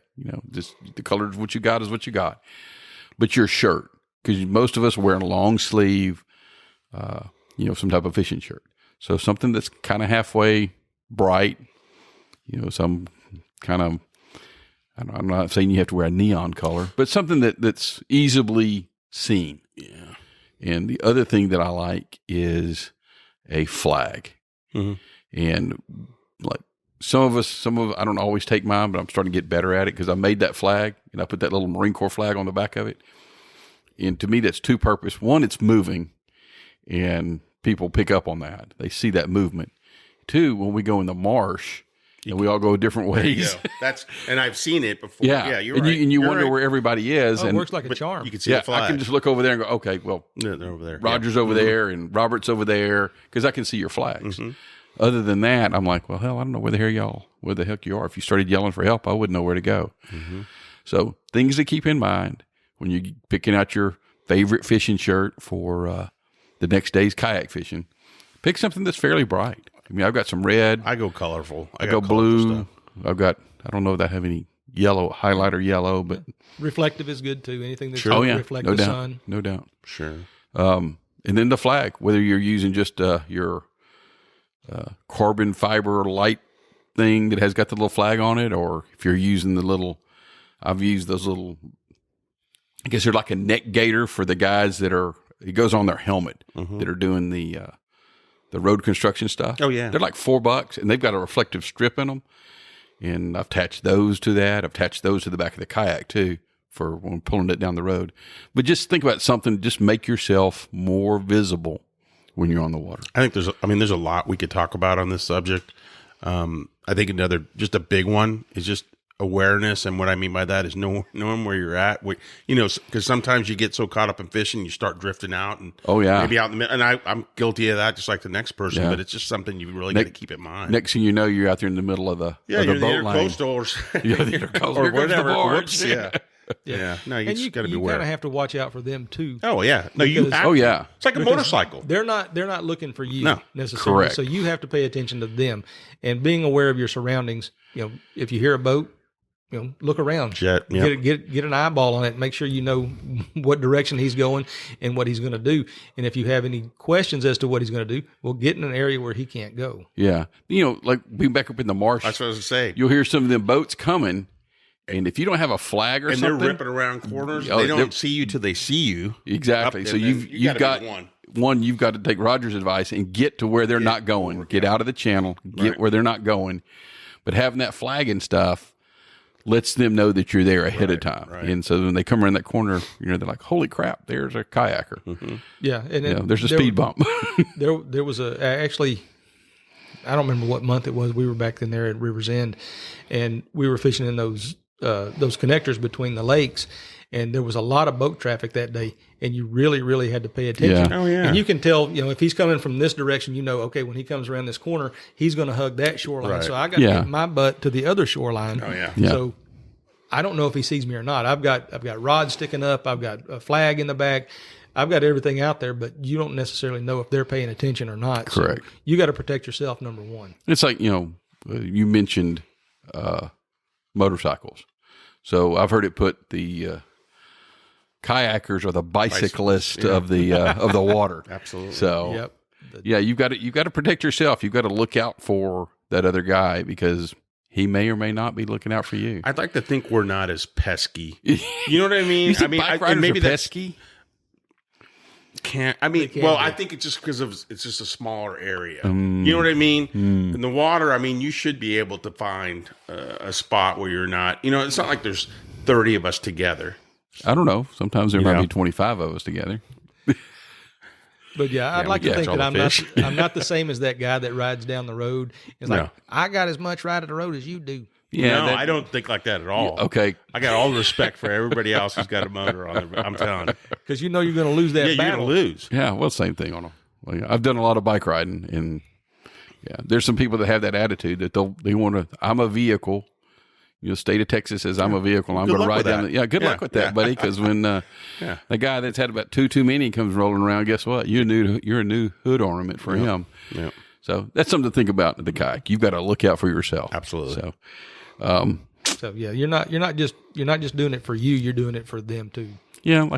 Just the color of what you got is what you got. But your shirt, because most of us are wearing a long sleeve, some type of fishing shirt. So something that's kind of halfway bright, some kind of, I'm not saying you have to wear a neon color, but something that's easily seen. Yeah. And the other thing that I like is a flag. Mhm. And like some of I don't always take mine, but I'm starting to get better at it because I made that flag and I put that little Marine Corps flag on the back of it. And to me, that's two purpose. One, it's moving, and people pick up on that. They see that movement. Two, when we go in the marsh, and we all go different ways. And I've seen it before. Yeah, You're and right. you wonder right. where everybody is. Oh, it and works like a charm. You can see the flag. I can just look over there and go, okay, well, Yeah, they're over there. Roger's over there and Robert's over there because I can see your flags. Other than that, I'm like, well, hell, I don't know where the heck you are. If you started yelling for help, I wouldn't know where to go. So things to keep in mind when you're picking out your favorite fishing shirt for the next day's kayak fishing. Pick something that's fairly bright. I mean, I've got some red. I go colorful. I got go colorful blue. stuff. I've got, I don't know if I have any yellow, highlighter yellow, but Reflective is good too. Anything that's oh going to yeah, reflect no the doubt, sun. no doubt. Sure. And then the flag, whether you're using just your carbon fiber light thing that has got the little flag on it, or if you're using the little, I've used those little, I guess they're like a neck gaiter for the guys that are, it goes on their helmet that are doing the road construction stuff. Oh, yeah. They're like $4 and they've got a reflective strip in them. And I've attached those to that. I've attached those to the back of the kayak too for when pulling it down the road. But just think about something, just make yourself more visible when you're on the water. I think there's a lot we could talk about on this subject. I think just a big one is just awareness. And what I mean by that is knowing where you're at. Because sometimes you get so caught up in fishing, you start drifting out and maybe out in the middle. And I'm guilty of that, just like the next person, but it's just something you really got to keep in mind. Next thing you know, you're out there in the middle of the, you're of the boat the lane. intercoastal Yeah, the intercoastal. or Here comes the whatever. barge. Whoops, yeah. No, you just got to be you aware. kind of have to watch out for them too. Oh yeah. No, you Because- have Oh to. yeah. It's like a motorcycle. They're not looking for you No, necessarily. correct. So you have to pay attention to them and being aware of your surroundings. If you hear a boat, look around. Jet, yep. Get an eyeball on it. Make sure you know what direction he's going and what he's going to do. And if you have any questions as to what he's going to do, well, get in an area where he can't go. Yeah. Like being back up in the marsh, That's what I was saying. you'll hear some of them boats coming. And if you don't have a flag or And something, they're ripping around corners. Oh, They they're- don't see you till they see you. exactly. Up, So and then you've gotta got be one, you've got to take Roger's advice and get to where they're not going. Get out of the channel, get Right. where they're not going. But having that flag and stuff lets them know that you're there ahead of time. right. And so when they come around that corner, they're like, holy crap, there's a kayaker. Yeah. And There's a speed bump. There was actually, I don't remember what month it was. We were back in there at River's End, and we were fishing in those connectors between the lakes, and there was a lot of boat traffic that day, and you really, really had to pay attention. Yeah. Oh, yeah. And you can tell, if he's coming from this direction, okay, when he comes around this corner, he's going to hug that shoreline. Right. So I got to get my butt to the other shoreline. Oh, yeah. Yeah. So I don't know if he sees me or not. I've got rods sticking up. I've got a flag in the back. I've got everything out there, but you don't necessarily know if they're paying attention or not. Correct. So you got to protect yourself, number one. It's like, you mentioned motorcycles. So I've heard it put the kayakers are the bicyclists of the water. Absolutely. So Yep. yeah, you've got to protect yourself. You've got to look out for that other guy because he may or may not be looking out for you. I'd like to think we're not as pesky. You know what I mean? You think I mean, bike and riders maybe are that's pesky? can't. I mean, can well, be. I think it's just because it's just a smaller area. You know what I mean? In the water, I mean, you should be able to find a spot where you're not. It's not like there's 30 of us together. I don't know. Sometimes there might know? be 25 of us together. But yeah, I'd we like to catch think all that the I'm fish. not. I'm not the same as that guy that rides down the road. It's like No. I got as much ride of the road as you do. Yeah, No, I don't think like that at all. Okay. I got all the respect for everybody else who's got a motor on their. I'm telling you. Because you're going to lose that Yeah, you're battle. going to lose. Yeah, well, same thing on them. Well, yeah, I've done a lot of bike riding, and yeah, there's some people that have that attitude that they want to. I'm a vehicle. State of Texas says I'm a vehicle. I'm Good going to luck ride with down. that. Good luck with that, buddy. Because when the guy that's had about too many comes rolling around, guess what? You're a new hood ornament for him. Yeah. So that's something to think about in the kayak. You've got to look out for yourself. Absolutely. So, So yeah, you're not just doing it for you. You're doing it for them too. yeah,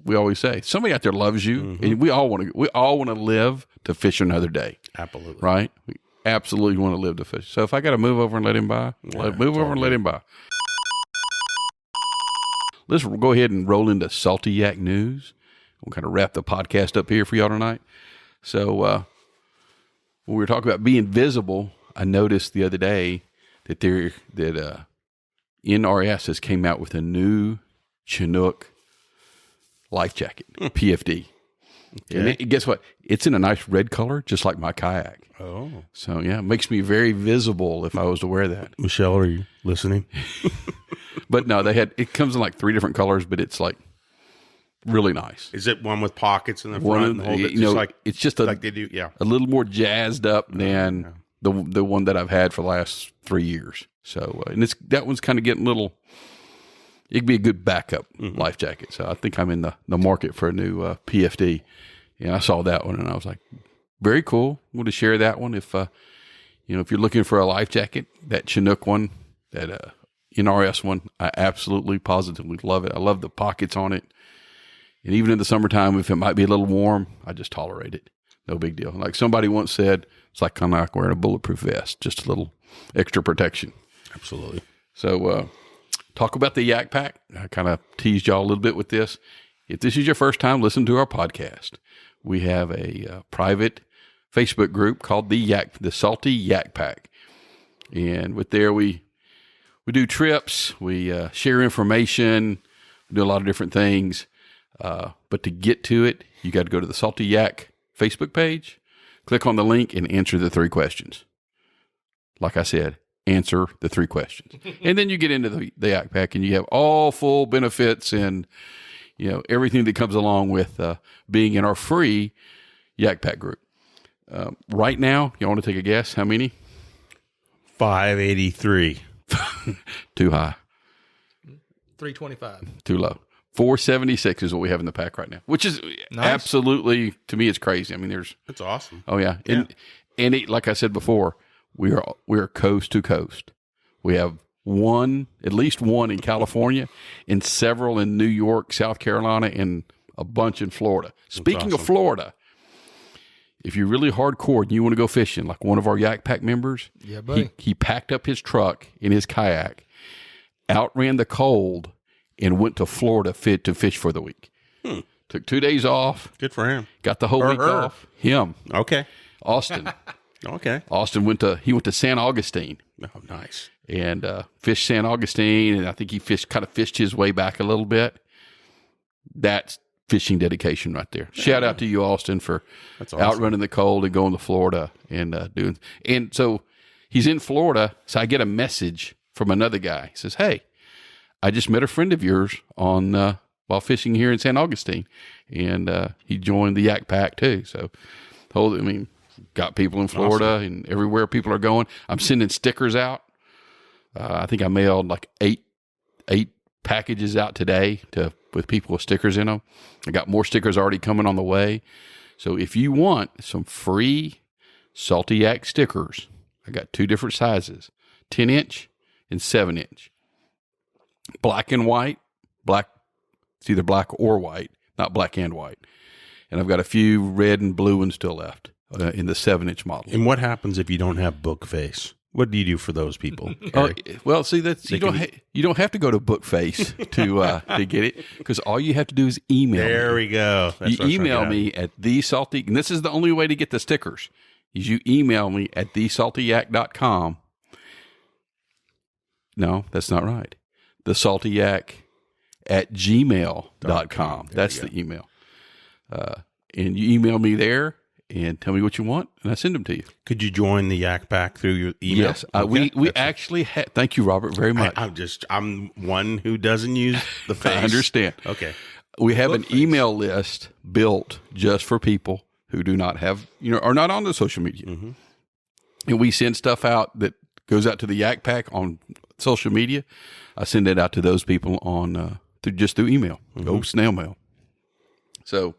we always say, somebody out there loves you, and we all want to live to fish another day. Absolutely. Right? We absolutely want to live to fish. So if I got to move over and let him by, move over and let him by. Let's go ahead and roll into Salty Yak News. We'll kind of wrap the podcast up here for y'all tonight. So when we were talking about being visible, I noticed the other day that NRS has came out with a new Chinook life jacket, PFD. Okay. And guess what? It's in a nice red color, just like my kayak. Oh. So, yeah, it makes me very visible if I was to wear that. Michelle, are you listening? But no, it comes in like 3 different colors, but it's like really nice. Is it one with pockets in the One front? of- and hold it you know, just like, it's just like they do? Yeah. a little more jazzed up than the one that I've had for the last 3 years. So, and that one's kind of getting a little. It'd be a good backup life jacket. So I think I'm in the market for a new PFD. And I saw that one and I was like, very cool. I'm going to share that one. If if you're looking for a life jacket, that Chinook one, that NRS one, I absolutely positively love it. I love the pockets on it. And even in the summertime, if it might be a little warm, I just tolerate it. No big deal. Like somebody once said, it's like kind of like wearing a bulletproof vest, just a little extra protection. Absolutely. So, talk about the Yak Pack. I kind of teased y'all a little bit with this. If this is your first time listening to our podcast, we have a private Facebook group called the Salty Yak Pack. And with there, we do trips, we share information, we do a lot of different things. But to get to it, you got to go to the Salty Yak Facebook page, click on the link, and answer the 3 questions. Like I said, answer the 3 questions. And then you get into the Yak Pack, and you have all full benefits and everything that comes along with being in our free Yak Pack group. Right now, you want to take a guess? How many? 583. Too high. 325. Too low. 476 is what we have in the pack right now, which is Nice. absolutely, to me, it's crazy. I mean, That's awesome. oh yeah. And it, like I said before, we are coast to coast. We have at least one in California and several in New York, South Carolina, and a bunch in Florida. Speaking of awesome. Florida, if you're really hardcore and you want to go fishing, like one of our Yak Pack members, Yeah, buddy. he packed up his truck in his kayak, outran the cold, and went to Florida to fish for the week. Took 2 days off, Good for him. got the whole Or week her. off. Him, Okay. Austin. Okay. Austin went to San Augustine Oh, nice. and fished San Augustine, and I think he kind of fished his way back a little bit. That's fishing dedication right there. Shout out to you, Austin, for That's awesome. outrunning the cold and going to Florida and doing. And so he's in Florida. So I get a message from another guy. He says, "Hey, I just met a friend of yours while fishing here in San Augustine, and he joined the Yak Pack too." So, got people in Florida and everywhere people are going. I'm sending stickers out. I think I mailed like eight packages out today with people with stickers in them. I got more stickers already coming on the way. So if you want some free Salty Yak stickers, I got 2 different sizes, 10-inch and 7-inch. Black and white, it's either black or white, not black and white. And I've got a few red and blue ones still left in the 7-inch model. And what happens if you don't have book face? What do you do for those people? Well, see, that's you don't have to go to Bookface to get it, because all you have to do is email. There me. we go. That's what I was trying to email get at. me at thesalty, and this is the only way to get the stickers. Is you email me at thesaltyyak.com. No, that's not right. thesaltyyak@gmail.com. That's the email. And you email me there and tell me what you want, and I send them to you. Could you join the Yak Pack through your email? Yes, Okay. we actually had. Thank you, Robert, very much. I'm one who doesn't use the face. I understand. Okay. We have an email list built just for people who do not have, are not on the social media. Mm-hmm. And we send stuff out that goes out to the Yak Pack on social media. I send it out to those people on through email, snail mail. So,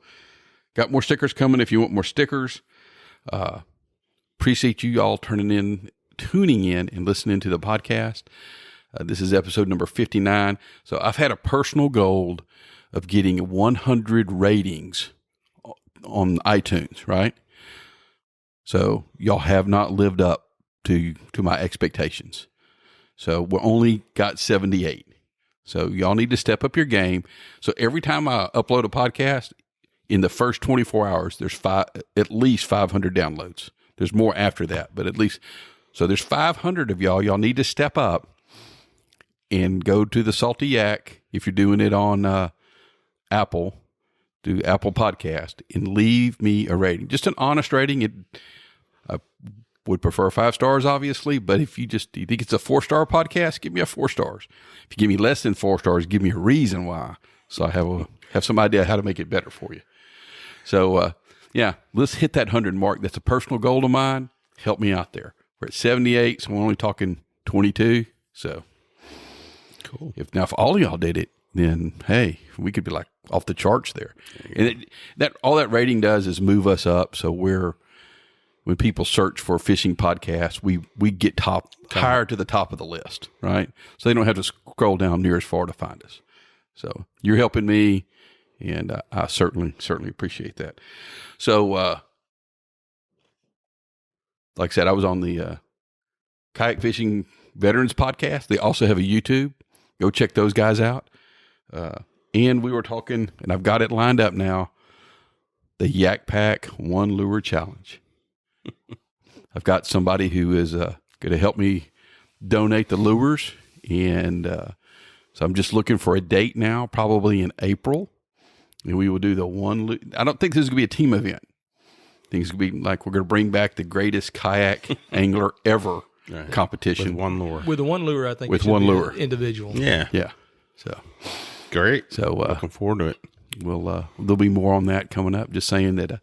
got more stickers coming if you want more stickers. Appreciate you all tuning in and listening to the podcast. This is episode number 59. So I've had a personal goal of getting 100 ratings on iTunes, right? So y'all have not lived up to my expectations. So we're only got 78. So y'all need to step up your game. So every time I upload a podcast, in the first 24 hours, there's at least 500 downloads. There's more after that, but at least, so there's 500 of y'all. Y'all need to step up and go to the Salty Yak. If you're doing it on Apple, do Apple Podcast and leave me a rating. Just an honest rating. I would prefer 5 stars, obviously, but if you think it's a 4-star podcast, give me a 4 stars. If you give me less than 4 stars, give me a reason why. So I have some idea how to make it better for you. So, let's hit that 100 mark. That's a personal goal of mine. Help me out there. We're at 78, so we're only talking 22. So, cool. If all of y'all did it, then hey, we could be like off the charts there. And all that rating does is move us up. So when people search for fishing podcasts, we get higher to the top of the list, right? So they don't have to scroll down near as far to find us. So you're helping me, and I certainly appreciate that. So, like I said, I was on the Kayak Fishing Veterans podcast. They also have a YouTube. Go check those guys out. And we were talking, and I've got it lined up now, the Yak Pack 1 Lure Challenge. I've got somebody who is going to help me donate the lures, and so I'm just looking for a date now, probably in April, and we will do the one. I don't think this is going to be a team event. I think it's going to be like we're going to bring back the greatest kayak angler ever competition. With one lure. With the one lure, I think. With one lure. Individual. Yeah. Yeah. So great. So looking forward to it. There'll be more on that coming up. Just saying that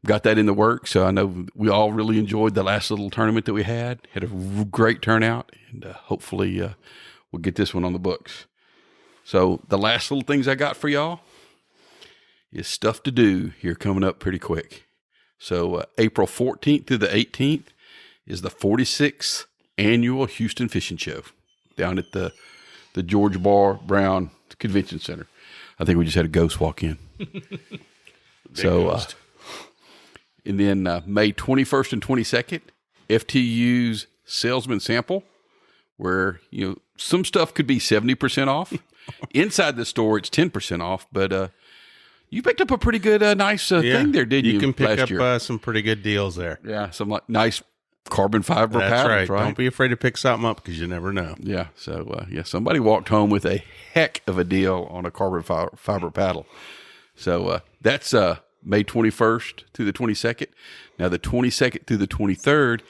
got that in the works. So I know we all really enjoyed the last little tournament that we had. Had a great turnout, and hopefully we'll get this one on the books. So the last little things I got for y'all is stuff to do here coming up pretty quick. So April 14th through the 18th is the 46th annual Houston Fishing Show down at the George Barr Brown Convention Center. I think we just had a ghost walk in. Ghost. And then May 21st and 22nd, FTU's Salesman Sample, where some stuff could be 70% off. Inside the store, it's 10% off, but you picked up a pretty good, nice thing there, didn't you? You can pick last year? up some pretty good deals there. Yeah, some nice carbon fiber That's paddles, right? Don't be afraid to pick something up because you never know. Yeah, so somebody walked home with a heck of a deal on a carbon fiber paddle. So that's May 21st through the 22nd. Now, the 22nd through the 23rd,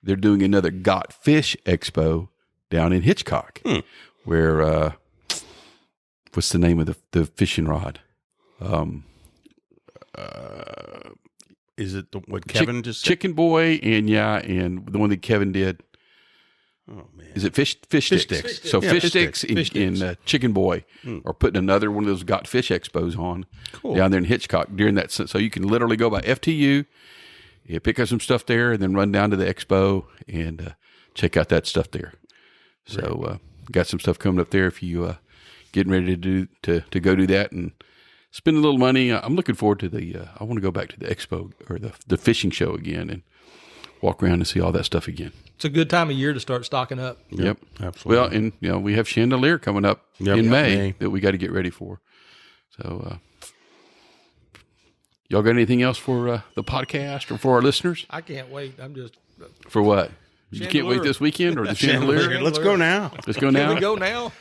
they're doing another Got Fish Expo down in Hitchcock, where what's the name of the fishing rod? Is it what Kevin just said? Chicken Boy and the one that Kevin did. Oh man, is it fish sticks? So Yeah, fish sticks and Chicken Boy are putting another one of those Got Fish Expos on down there in Hitchcock during that. So you can literally go by FTU, pick up some stuff there, and then run down to the expo and check out that stuff there. So got some stuff coming up there if you getting ready to go do that and spend a little money. I'm looking forward to I want to go back to the expo or the fishing show again and walk around and see all that stuff again. It's a good time of year to start stocking up. Yep, absolutely. Well, and we have Chandelier coming up in May that we got to get ready for. So, y'all got anything else for the podcast or for our listeners? I can't wait. I'm just for what? Chandelier. You can't wait this weekend or the Chandelier? Let's go now. Let's go now. Can we go now?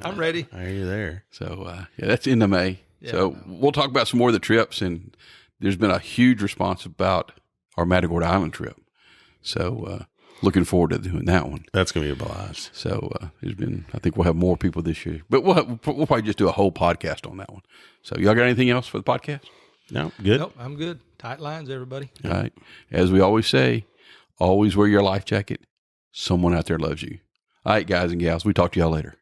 I'm ready. Are you there? So, that's into May. Yeah, so we'll talk about some more of the trips, and there's been a huge response about our Matagorda Island trip. So, looking forward to doing that one. That's going to be a blast. So, I think we'll have more people this year, but we'll probably just do a whole podcast on that one. So, y'all got anything else for the podcast? No, good. Nope, I'm good. Tight lines, everybody. All right. As we always say, always wear your life jacket. Someone out there loves you. All right, guys and gals, we talk to y'all later.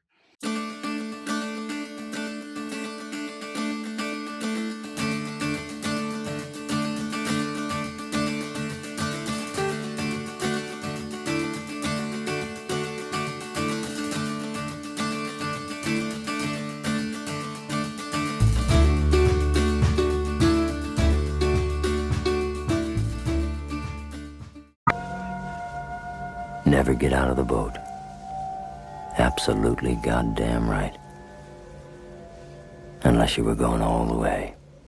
Never get out of the boat. Absolutely goddamn right. Unless you were going all the way.